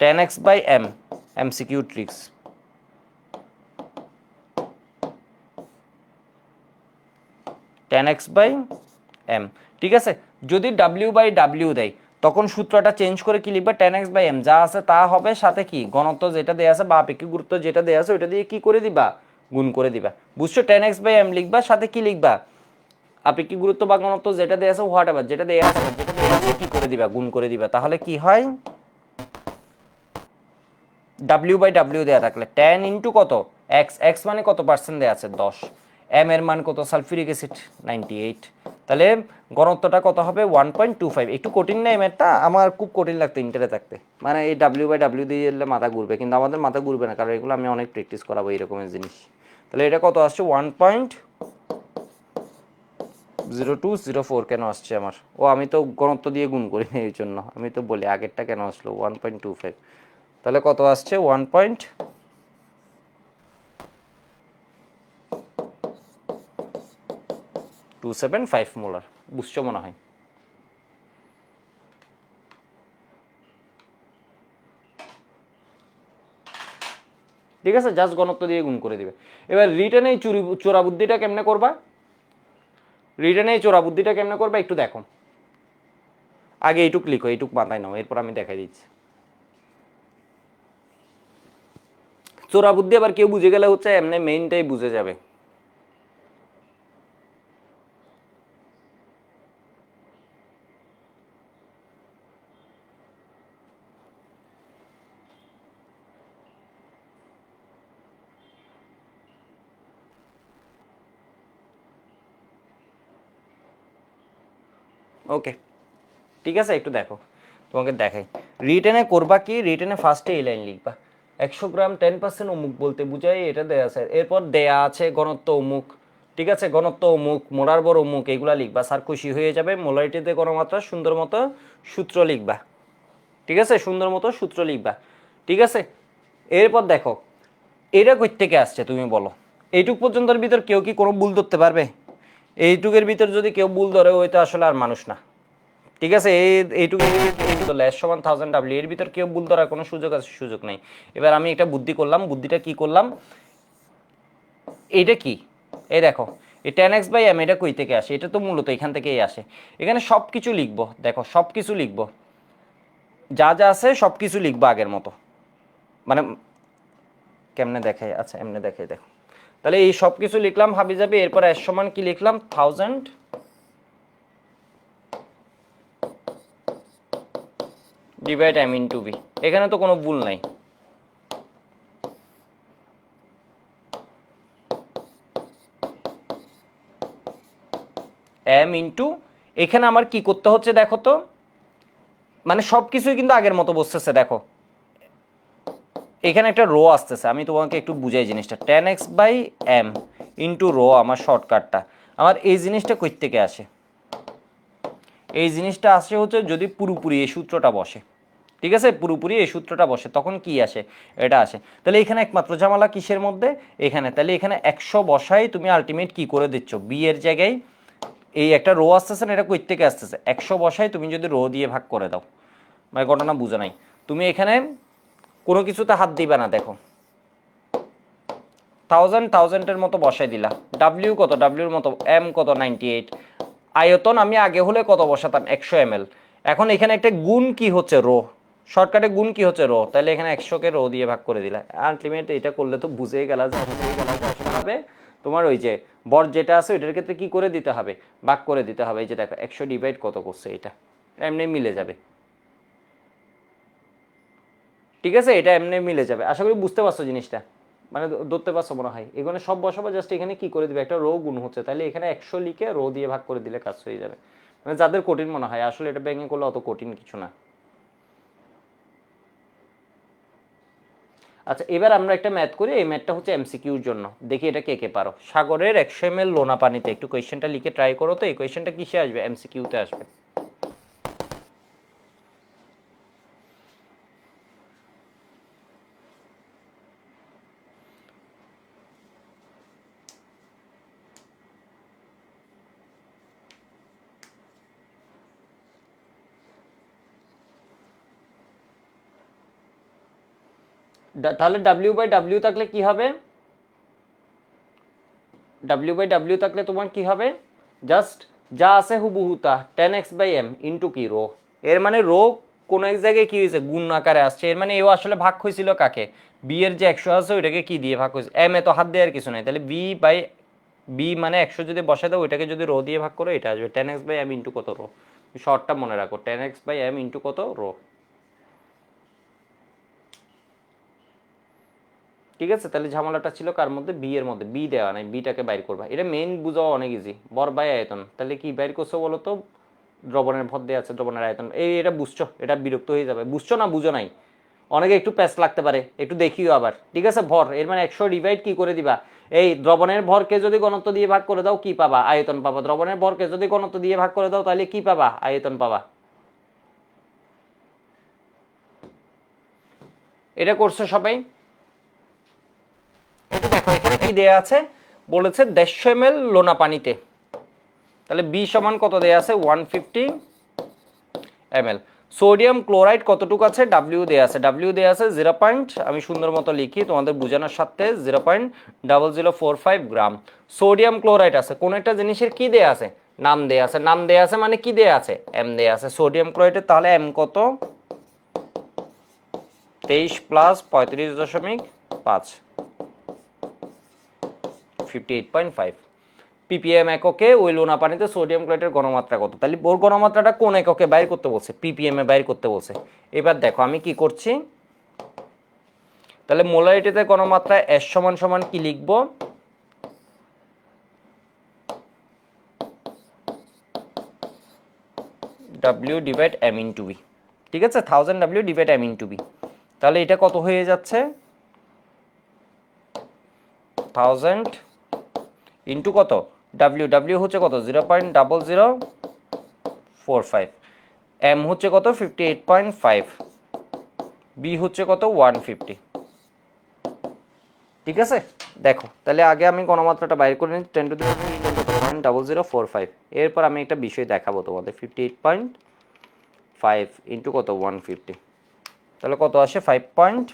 [SPEAKER 1] tan x by M, MCQ tricks. tan x by M, ঠিক আছে। যদি w বাই w দেয়, তখন সূত্রটা চেঞ্জ করে কি লিখবে, tan x বাই এম যা আছে তা হবে, সাথে কি ঘনত্ব যেটা দেয়া আছে বা আপেক্ষিক গুরুত্ব যেটা দেয়া আছে ওইটা দিয়ে কি করে দিবা, গুণ করে দিবা। বুঝছো, tan x বাই এম লিখবা, সাথে কি লিখবা, আপেক্ষিক গুরুত্ব বা ঘনত্ব যেটা দেয়া আছে হোয়াট এভার যেটা দেয়া আছে কি করে দিবা, গুণ করে দিবা। তাহলে কি হয়, w বাই w দেয়া থাকলে tan ইন্টু কত x, x মানে কত পার্সেন্ট দেয়া আছে 10, m এর মান কত সালফিউরিক অ্যাসিড 98, তাহলে ঘনত্বটা কত হবে 1.25। একটু কঠিন না এমএরটা, আমার খুব কঠিন লাগতো ইন্টারে থাকতে, মানে এই w বাই w দিয়ে দিলে মাথা ঘুরবে, কিন্তু আমাদের মাথা ঘুরবে না, কারণ এগুলো আমি অনেক প্র্যাকটিস করাবো এরকমের জিনিস। তাহলে এটা কত আসছে 1.0204 কেন আসছে আমার, ও আমি তো ঘনত্ব দিয়ে গুণ করি এই জন্য আমি তো বলি আগেরটা কেন আসলো 1.25। তাহলে কত আসছে 1.275 মোলার। বুঝছো মনে হয়। ঠিক আছে, জাস্ট ঘনত্ব দিয়ে গুণ করে দিবে। এবার রিটেনে এই চোরা বুদ্ধিটা কেমনে করবা, রিটেনে এই চোরা বুদ্ধিটা কেমনে করবা একটু দেখো। আগে এইটুক লিখো, এইটুক মাথায় নাও, এরপর আমি দেখাই দিচ্ছি। চোরা বুদ্ধি আবার কেউ বুঝে গেলে হচ্ছে এমনি মেইনটাই বুঝে যাবে। ওকে, ঠিক আছে, একটু দেখো, তোমাকে দেখাই। রিটেনে করবা কি, রিটেনে ফার্স্টে এই লাইন লিখবা, 100 গ্রাম 10% অমুক বলতে বুঝাই এটা দেয়া আছে, এরপর দেয়া আছে ঘনত্ব অমুক, ঠিক আছে, ঘনত্ব অমুক, মোলার বর অমুক, এগুলা লিখবা, স্যার খুশি হয়ে যাবে। মোলারিটিতে ঘনমাত্রা সুন্দর মতো সূত্র লিখবা, ঠিক আছে, সুন্দর মতো সূত্র লিখবা, ঠিক আছে। এরপর দেখো এটা কই থেকে আসছে তুমি বলো, এইটুক পর্যন্তর ভিতর কেউ কি কোনো ভুল ধরতে পারবে? এইটুকের ভিতর যদি কেউ ভুল ধরে ওই তো আসলে আর মানুষ না। ঠিক আছে, এইটুকু লেস সমান 1000 W, এর ভিতর কেউ ভুল ধরার কোনো সুযোগ আছে, সুযোগ নেই। এবার আমি একটা বুদ্ধি করলাম, বুদ্ধিটা কি করলাম, এইটা কি, এই দেখো এই tan x বাই m এটা কই থেকে আসে, এটা তো মূলত এখান থেকেই আসে। এখানে সব কিছু লিখবো, দেখো সব কিছু লিখবো, যা যা আছে সব কিছু লিখবো আগের মতো, মানে কেমনে দেখাই, আচ্ছা এমনি দেখাই, দেখো। তাহলে এই সব কিছু লিখলাম হাবি যাবে, এরপর এর সমান কি লিখলাম 1000 ডিভাইড m ইন্টু b, এখানে তো কোনো ভুল নাই। m ইন্টু, এখানে আমার কি করতে হচ্ছে দেখো তো, মানে সব কিছুই কিন্তু আগের মতো বসতেছে, দেখো এখানে একটা রো আসতেছে, আমি তোমাকে একটু বুঝাই জিনিসটা, tan x by m into রো আমার শর্টকাটটা, আমার এই জিনিসটা কই থেকে আসে, এই জিনিসটা আসে হচ্ছে যদি পুরোপুরি এই সূত্রটা বসে, ঠিক আছে, পুরোপুরি এই সূত্রটা বসে তখন কি আসে, এটা আসে। তাহলে এখানে একমাত্র ঝামেলা কিসের মধ্যে, এখানে, তাহলে এখানে 100 বসাই তুমি আলটিমেট কি করে দিচ্ছ, বি এর জায়গায় এই একটা রো আসতেছে না, এটা কই থেকে আসতেছে, 100 বসাই তুমি যদি রো দিয়ে ভাগ করে দাও, মানে ঘটনা বুঝো নাই, তুমি এখানে কোনো কিছুতে হাত দিবে না, দেখো 1000 মতো বসাই দিলা, ডাব্লিউ কত, ডাব্লিউর মতো এম কত 98, আয়তন আমি আগে হলে কত বসাতাম 100 ml, এখন এখানে একটা গুণ কি হচ্ছে রো, শর্টকাটে গুণ কি হচ্ছে রো, তাহলে এখানে 100কে রো দিয়ে ভাগ করে দিলা, আলটিমেট এটা করলে তো বুঝেই গেলা যে হবে তোমার ওই যে বর যেটা আছে ওইটার ক্ষেত্রে কি করে দিতে হবে, ভাগ করে দিতে হবে। এই যে দেখো 100 ডিভাইড কত করছে, এটা এমনি মিলে যাবে, ঠিক আছে, এটা এমনি মিলে যাবে। আশা করি বুঝতে পারছো জিনিসটা, মানে ধরতে পারছো মনে হয়। এখানে সব বসাবো, জাস্ট এখানে কি করে দিবে, একটা রো গুণ হচ্ছে, তাহলে এখানে 100 লিখে রো দিয়ে ভাগ করে দিলে কাজ হয়ে যাবে। মানে যাদের কঠিন মনে হয়, আসলে এটা ব্যাঙ্গে করলে অত কঠিন কিছু না। আচ্ছা এবার আমরা একটা ম্যাথ করি, এই ম্যাথটা হচ্ছে এমসিকিউর জন্য, দেখি এটা কে কে পারো। সাগরের 100 ml লোনা পানিতে, একটু কোয়েশ্চেনটা লিখে ট্রাই করো তো, এই কোয়েশ্চেনটা কিসে আসবে, এমসিকিউতে আসবে। তাহলে W/W থাকলে কি হবে, W/W থাকলে তোমার কি হবে, জাস্ট যা আছে হুবহু তা 10x/m ইন্টু কি রো, এর মানে রো কোন এক জায়গায় কি হয়েছে গুণ আকারে আসছে, এর মানে এও আসলে ভাগ হয়েছিল কাকে, বি এর যে 100 আছে ওইটাকে কি দিয়ে ভাগ হয়েছে, এম এ তো হাত দেওয়ার কিছু নাই, তাহলে বি মানে 100 যদি বসায় দাও ওইটাকে যদি রো দিয়ে ভাগ করো এটা আসবে 10x/m ইন্টু কত রো, শর্টটা মনে রাখো 10x/m ইন্টু কত রো। ঠিক আছে, তাহলে ঝামেলাটা ছিল কার মধ্যে, বি এর মধ্যে, বি দেওয়া নাই, বিটাকে বাইর করবা, এটা মেইন বুঝাও অনেক ইজি, বর বাই আয়তন, তাহলে কি বাইর করছো বলো তো, দ্রবণের ভর দেওয়া আছে, দ্রবণের আয়তন, এটা বুঝছো, এটা বিরক্ত হয়ে যাবে, বুঝছো না বুঝো নাই, অনেকে একটু প্যাচ লাগতে পারে, একটু দেখিও আবার। ঠিক আছে, ভর এর মানে 100 ডিভাইড কি করে দিবা, এই দ্রবণের ভরকে যদি ঘনত্ব দিয়ে ভাগ করে দাও কি পাবা, আয়তন পাবা, দ্রবণের ভরকে যদি ঘনত্ব দিয়ে ভাগ করে দাও তাহলে কি পাবা, আয়তন পাবা। এটা করছো সবাই, এটা দেখো এখানে কি দেয়া আছে, বলেছে 150 ml লোনা পানিতে, তাহলে বি সমান কত দেয়া আছে 150 ml। সোডিয়াম ক্লোরাইড কতটুকু আছে, ডাব্লিউ দেয়া আছে, ডাব্লিউ দেয়া আছে 0. আমি সুন্দর মতো লিখি তোমাদের বোঝানোর সাথে, 0.0045 গ্রাম সোডিয়াম ক্লোরাইড আছে, কোন একটা জিনিসের কি দেয়া আছে, নাম দেয়া আছে, নাম দেয়া আছে মানে কি দেয়া আছে, এম দেয়া আছে সোডিয়াম ক্লোরাইডের, তাহলে এম কত 23 প্লাস 35.5 58.5 ppm এককে ওই লোনা পানিতে সোডিয়াম ক্লোরাইডের ঘনমাত্রা কত, তাহলে ওর ঘনমাত্রাটা কোন এককে বাইর করতে বলছে, ppm এ বাইর করতে বলছে। এবার দেখো আমি কি করছি, তাহলে মোলারিটিতে ঘনমাত্রা S সমান সমান কি লিখব, W divide m into v, ঠিক আছে 1000 W divide m into v, তাহলে এটা কত হয়ে যাচ্ছে 1000 ইনটু কত W, W হচ্ছে কত 0.0045, m হচ্ছে কত 58.5, b হচ্ছে কত 150। ঠিক আছে, দেখো তাহলে আগে আমি ঘনমাত্রাটা বাইর করে নিই, 10 টু দি পাওয়ার 0.0045, এরপর আমি একটা বিষয় দেখাবো তোমাদের, 58.5 ইন্টু কত 150, তাহলে কত আসে 5.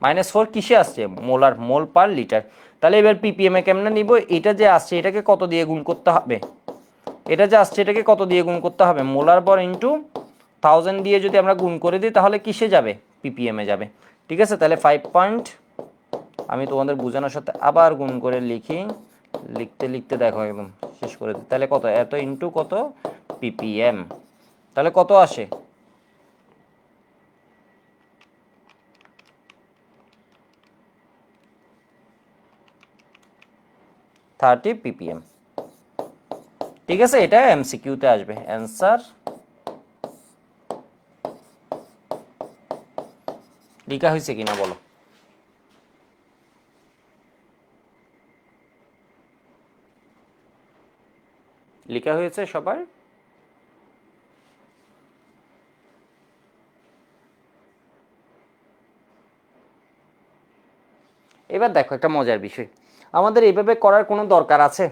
[SPEAKER 1] -4 কিসে আসছে, মোলার, মোল পার লিটার, তাহলে এবার ppm এ কেমনে নিব, এটা যে আসছে এটাকে কত দিয়ে গুণ করতে হবে, এটা যে আসছে এটাকে কত দিয়ে গুণ করতে হবে, মোলার পর ইন্টু 1000 দিয়ে যদি আমরা গুণ করে দিই তাহলে কিসে যাবে, ppm এ যাবে। ঠিক আছে, তাহলে 5. আমি তোমাদের বোঝানোর সাথে আবার গুণ করে লিখি, লিখতে লিখতে দেখো একদম শেষ করে দিই, তাহলে কত এত ইন্টু কত ppm, তাহলে কত আসে 30 ppm। ঠিক আছে, এটা এমসিকিউতে আসবে, অ্যান্সার লেখা হয়েছে কিনা বলো। লেখা হয়েছে সবার, এবার দেখো একটা মজার বিষয়, আমাদের এইভাবে করার কোনো দরকার আছে,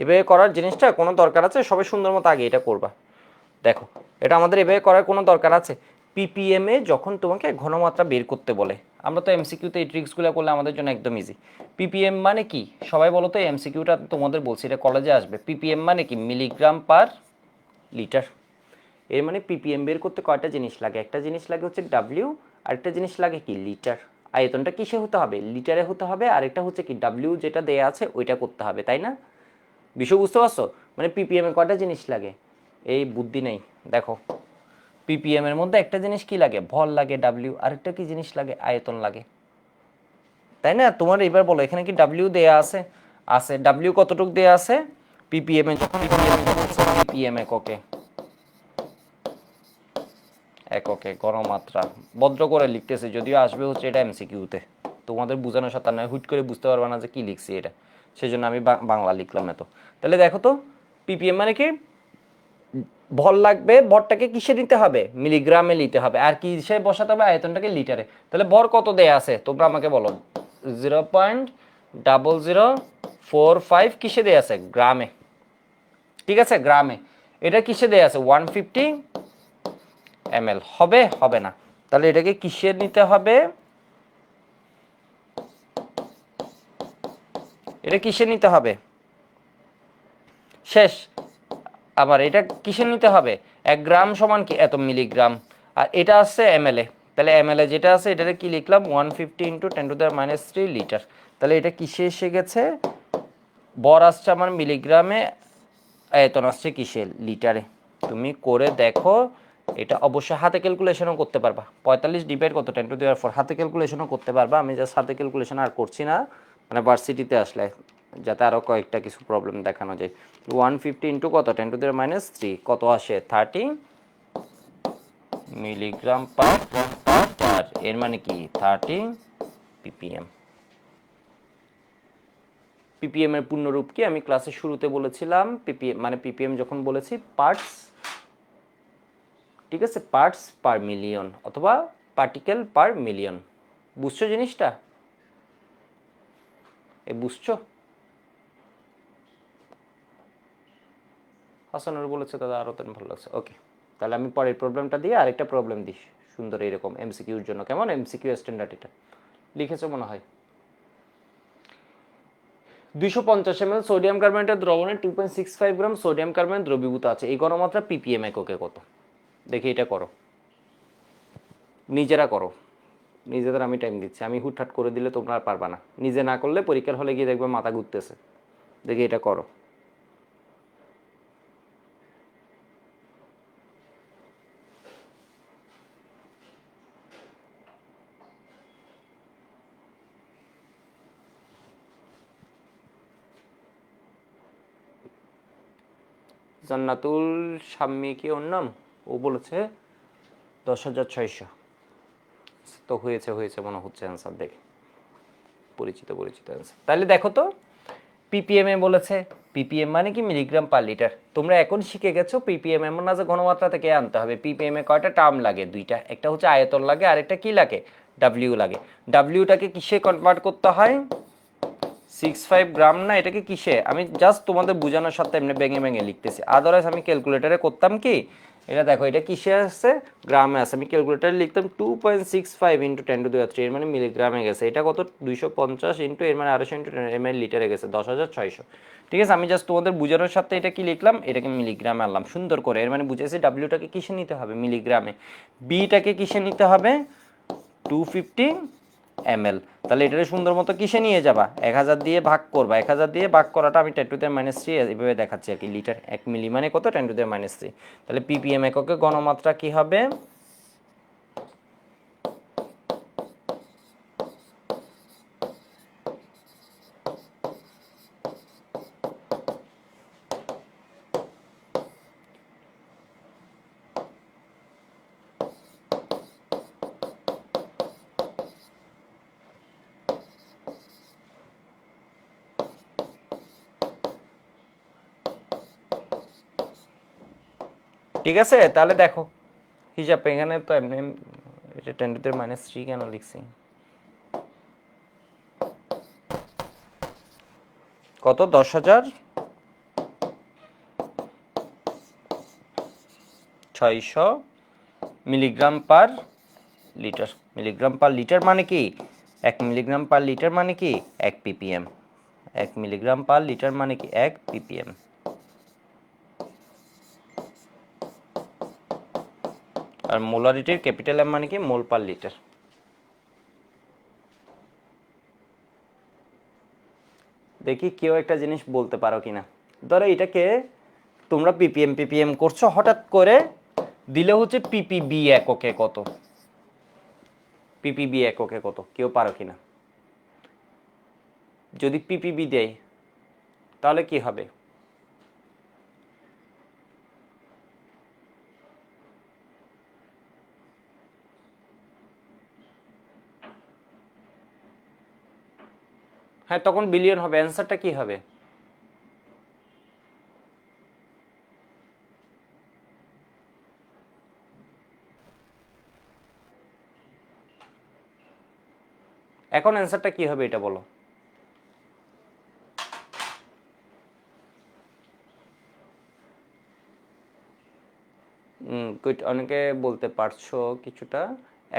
[SPEAKER 1] এভাবে করার জিনিসটা কোনো দরকার আছে, সবাই সুন্দর মতো আগে এটা করবা। দেখো এটা আমাদের এভাবে করার কোনো দরকার আছে, ppm এ যখন তোমাকে ঘনমাত্রা বের করতে বলে, আমরা তো এমসিকিউতে এই ট্রিক্সগুলো করলে আমাদের জন্য একদম ইজি। ppm মানে কি সবাই বলো তো, এমসিকিউটা তোমাদের বলছি, এটা কলেজে আসবে, ppm মানে কি মিলিগ্রাম পার লিটার, এর মানে ppm বের করতে কয়টা জিনিস লাগে, একটা জিনিস লাগে হচ্ছে w, আরেকটা জিনিস লাগে কি লিটার, আয়তনটা কিসে হতে হবে, লিটারে হতে হবে, আরেকটা হচ্ছে কি w যেটা দেয়া আছে ওইটা করতে হবে, তাই না, বিষয় বুঝতে পারছো, মানে ppm এ কয়টা জিনিস লাগে, এই বুদ্ধি নেই, দেখো ppm এর মধ্যে একটা জিনিস কি লাগে, ভর লাগে w, আরেকটা কি জিনিস লাগে, আয়তন লাগে, তাই না। তোমার এবার বলো এখানে কি w দেয়া আছে, আছে, w কতটুক দেয়া আছে, ppm এ ppm এককে, এককে ঘনমাত্রা ভদ্র করে লিখতেছে, যদিও আসবে হচ্ছে এটা এমসিকিউতে, তোমাদের বোঝানোর সাথে নয়, হুট করে বুঝতে পারবে না যে কি লিখছি এটা, সেই জন্য আমি বাংলা লিখলাম এত। তাহলে দেখো তো পিপিএম মানে কি, ভর লাগবে, ভরটাকে কিসে নিতে হবে, মিলিগ্রামে নিতে হবে, আর কিসে বসাতে হবে, আয়তনটাকে লিটারে। তাহলে ভর কত দেয়া আছে তোমরা আমাকে বলো, 0.0045 কিসে দেয়া আছে, গ্রামে, ঠিক আছে গ্রামে। এটা কিসে দেয়া আছে 150 ml, হবে হবে না। তাহলে এটাকে কিসে নিতে হবে, এটা কিসে নিতে হবে, শেষ। আবার এটা কিসে নিতে হবে, 1 গ্রাম সমান কি এত মিলিগ্রাম, আর এটা আছে এমএলএ। তাহলে এমএলএ যেটা আছে এটাতে কি লিখলাম 150 × 10⁻³ লিটার। তাহলে এটা কিসে এসে গেছে, বর আসছে আমার মিলিগ্রামে, আয়তন আসছে কিসে, লিটারে। তুমি করে দেখো, এটা অবশ্যই হাতে ক্যালকুলেশনও করতে পারবা, 45 ডিভাইড কত 10⁻⁴, হাতে ক্যালকুলেশনও করতে পারবা। আমি জাস্ট হাতে ক্যালকুলেশন আর করছি না, মানে ভার্সিটিতে আসলে যাতে আরও কয়েকটা কিছু প্রবলেম দেখানো যায়। 150 × কত 10⁻³ কত আসে 30 মিলিগ্রাম পার লিটার, এর মানে কি 30 পিপিএম। পিপিএম এর পূর্ণরূপ কি আমি ক্লাসের শুরুতে বলেছিলাম, পিপিএম মানে পিপিএম যখন বলেছি পার্টস, ঠিক আছে, পার্টস পার মিলিয়ন অথবা পার্টিকেল পার মিলিয়ন। বুঝছো জিনিসটা, বুঝছো? হাসানুর বলেছে দাদা আরও তেন ভালো লাগছে। ওকে, তাহলে আমি পরের প্রবলেমটা দিয়ে আরেকটা প্রবলেম দিই সুন্দর এরকম এমসিকিউর জন্য, কেমন এমসিকিউ স্ট্যান্ডার্ড এটা লিখেছো মনে হয়। 250 ml সোডিয়াম কার্বনেটের দ্রবণে 2.65 গ্রাম সোডিয়াম কার্বনেট দ্রবীভূত আছে, এই ঘনমাত্রা পিপিএম এককে কত? দেখি এটা করো, নিজেরা করো, নিজেদের আমি টাইম দিচ্ছি, আমি হুটহাট করে দিলে তোমরা আর পারবা না, নিজে না করলে পরীক্ষার হলে গিয়ে দেখবে মাথা ঘুরতেছে। দেখি এটা করো। জান্নাতুল শাম্মী কি ওর নাম, ও বলেছে 10,600, তো হয়েছে হয়েছে মনে হচ্ছে অ্যান্সার দেখে, পরিচিত পরিচিত অ্যান্সার। তাহলে দেখো তো পিপিএম এ বলেছে, পিপিএম মানে কি মিলিগ্রাম পার লিটার। তোমরা এখন শিখে গেছো পিপিএম এমন না যে ঘনমাত্রা থেকে আনতে হবে। পিপিএম এ কয়টা টার্ম লাগে, দুইটা, একটা হচ্ছে আয়তন লাগে আর একটা কি লাগে, ডাব্লিউ লাগে। ডাব্লিউটাকে কিসে কনভার্ট করতে হয়, 65 গ্রাম না, এটাকে কিসে, আমি জাস্ট তোমাদের বোঝানোর সাথে এমনি ভেঙে ভেঙে লিখতেছি, আদারওয়াইজ আমি ক্যালকুলেটারে করতাম কি, এটা দেখো এটা কিসে আসছে, গ্রামে আছে, আমি ক্যালকুলেটারে লিখতাম 2.65 × 10⁻³ এর মানে মিলিগ্রামে গেছে, এটা কত 250 ইন্টু এর মানে 250 ইন্টু ml লিটারে গেছে 10,600। ঠিক আছে, আমি জাস্ট তোমাদের বোঝানোর সাথে এটা কি লিখলাম, এটাকে মিলিগ্রামে আনলাম সুন্দর করে, এর মানে বুঝেছি ডাব্লিউটাকে কিসে নিতে হবে, মিলিগ্রামে, বিটাকে কিসে নিতে হবে 250 ml। তাহলে এটাকে সুন্দর মতো কিসে নিয়ে যাবা, 1000 দিয়ে ভাগ করবা, 1000 দিয়ে ভাগ করাটা আমি 10⁻³ এইভাবে দেখাচ্ছি আর কি, লিটার 1 মিলি মানে কত 10⁻³। তাহলে পিপিএম এককে ঘনমাত্রা কি হবে, ঠিক আছে। তাহলে দেখো হিসাব, এখানে তো এমনি এটা 10⁻³ কেন লিখছি, কত 10,600 milligram per litre. Milligram per litre মানে কি, 1 মিলিগ্রাম পার লিটার মানে কি 1 পিপিএম, 1 মিলিগ্রাম পার লিটার মানে কি 1 পিপিএম। আর মোলারিটির ক্যাপিটাল এম মানে কি মোল পার লিটার। দেখি কেউ একটা জিনিস বলতে পারো কিনা, ধরো এটাকে তোমরা পিপিএম পিপিএম করছো, হঠাৎ করে দিলে হচ্ছে পিপিবি এককে কত, পিপিবি এককে কত, কেউ পারো কিনা? যদি পিপিবি দেয় তাহলে কি হবে, হ্যাঁ, তখন বিলিয়ন হবে। অ্যান্সারটা কি হবে? এখন অ্যান্সারটা কি হবে এটা বলো। গুড, অনেকে বলতে পারছো কিছুটা।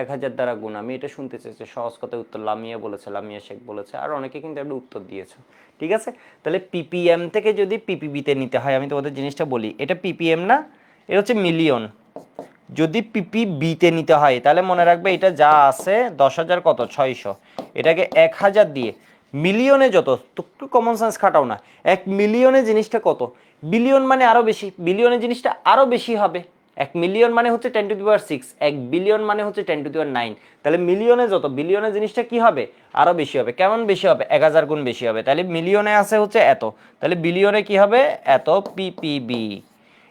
[SPEAKER 1] 1000 দ্বারা গুণ, আমি এটা শুনতে চাইছি। সহজ কথায় উত্তর লামিয়া বলেছে, লামিয়া শেখ বলেছে, আর অনেকে কিন্তু একটা উত্তর দিয়েছে। ঠিক আছে, তাহলে পিপিএম থেকে যদি পিপিবিতে নিতে হয়, আমি তোমাদের জিনিসটা বলি, এটা পিপিএম না, এটা হচ্ছে মিলিয়ন। যদি পিপিবিতে নিতে হয় তাহলে মনে রাখবে এটা যা আছে 10,000 কত 600, এটাকে 1000 দিয়ে মিলিয়নে যত, একটু কমন সেন্স খাটাও না, 1 মিলিয়নে জিনিসটা কত, বিলিয়ন মানে আরো বেশি, বিলিয়নে জিনিসটা আরো বেশি হবে। 1 মিলিয়ন মানে হচ্ছে 10⁶, 1 বিলিয়ন মানে হচ্ছে 10⁹। তাহলে মিলিয়নে যত, বিলিয়নে জিনিসটা কি হবে, আরো বেশি হবে। কেমন বেশি হবে? 1000 গুণ বেশি হবে। তাহলে মিলিয়নে আছে হচ্ছে এত, তাহলে বিলিয়নে কি হবে, এত পিপিবি।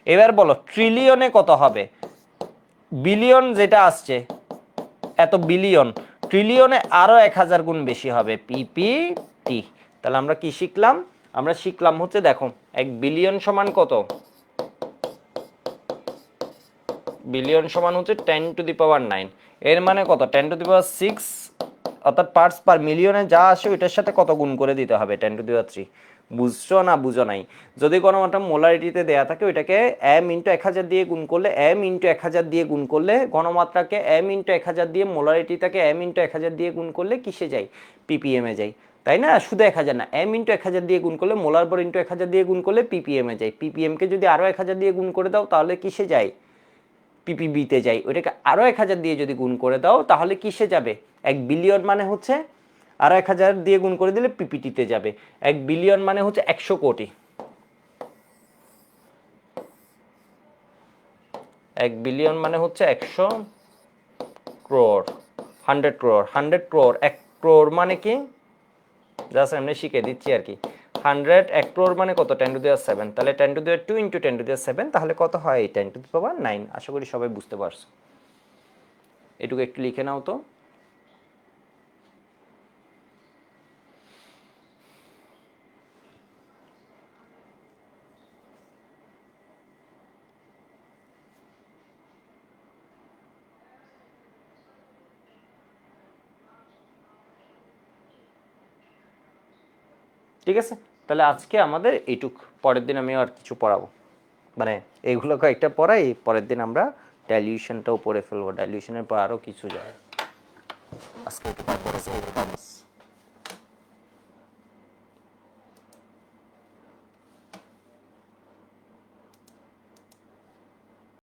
[SPEAKER 1] এবার বলো ট্রিলিয়নে কত হবে? বিলিয়ন যেটা আসছে এত বিলিয়ন, ট্রিলিয়নে আরো 1000 গুণ বেশি হবে, পিপিটি। তাহলে আমরা কি শিখলাম? আমরা শিখলাম হচ্ছে দেখো 1 বিলিয়ন সমান কত, বিলিয়ন সমান হচ্ছে 10⁹, এর মানে কত 10⁶, অর্থাৎ পার্টস পার মিলিয়নে যা আসে ওইটার সাথে কত গুণ করে দিতে হবে, 10⁵। বুঝছো না বুঝো নাই? যদি কোনো একটা মোলারিটিতে দেয়া থাকে ওইটাকে m ইন্টু 1000 দিয়ে গুণ করলে, m ইন্টু 1000 দিয়ে গুণ করলে, ঘনমাত্রাকে m ইন্টু 1000 দিয়ে, মোলারিটিটাকে m ইন্টু 1000 দিয়ে গুণ করলে কিসে যাই, পিপিএম এ যাই। তাই না? শুধু 1000 না, m ইন্টু 1000 দিয়ে গুণ করলে, মোলার পর ইন্টু 1000 দিয়ে গুণ করলে পিপিএম এ যাই। পিপিএম কে যদি আরো 1000 দিয়ে গুণ করে দাও তাহলে কিসে যায়, পিপিবিতে যাই। ওইটাকে আরো 1000 দিয়ে যদি গুণ করে দাও তাহলে কিসে যাবে, 1 বিলিয়ন মানে হচ্ছে আরো 1000 দিয়ে গুণ করে দিলে পিপিটিতে যাবে। 1 বিলিয়ন মানে হচ্ছে 100 কোটি, 1 বিলিয়ন মানে হচ্ছে 100 ক্রোর, 100 ক্রোর, 100 ক্রোর, 1 ক্রোর মানে কি, জাস্ট এমনি শিখে দিচ্ছি আর কি। 100, 1 ক্রোর মানে কত, 10⁷। তাহলে 10⁻² ইন্টু 10⁷, তাহলে কত হয়, 10⁹। আশা করি সবাই বুঝতে পারছো। এটুকু একটু লিখে নাও তো। ঠিক আছে, তাহলে আজকে আমাদের এইটুক, পরের দিন আমি আর কিছু পড়াবো, মানে এইগুলো কয়েকটা পড়াই, পরের দিন আমরা ডাইলিউশনটাও পড়ে ফেলবো, ডাইলিউশনের পর আরও কিছু যায়। আজকে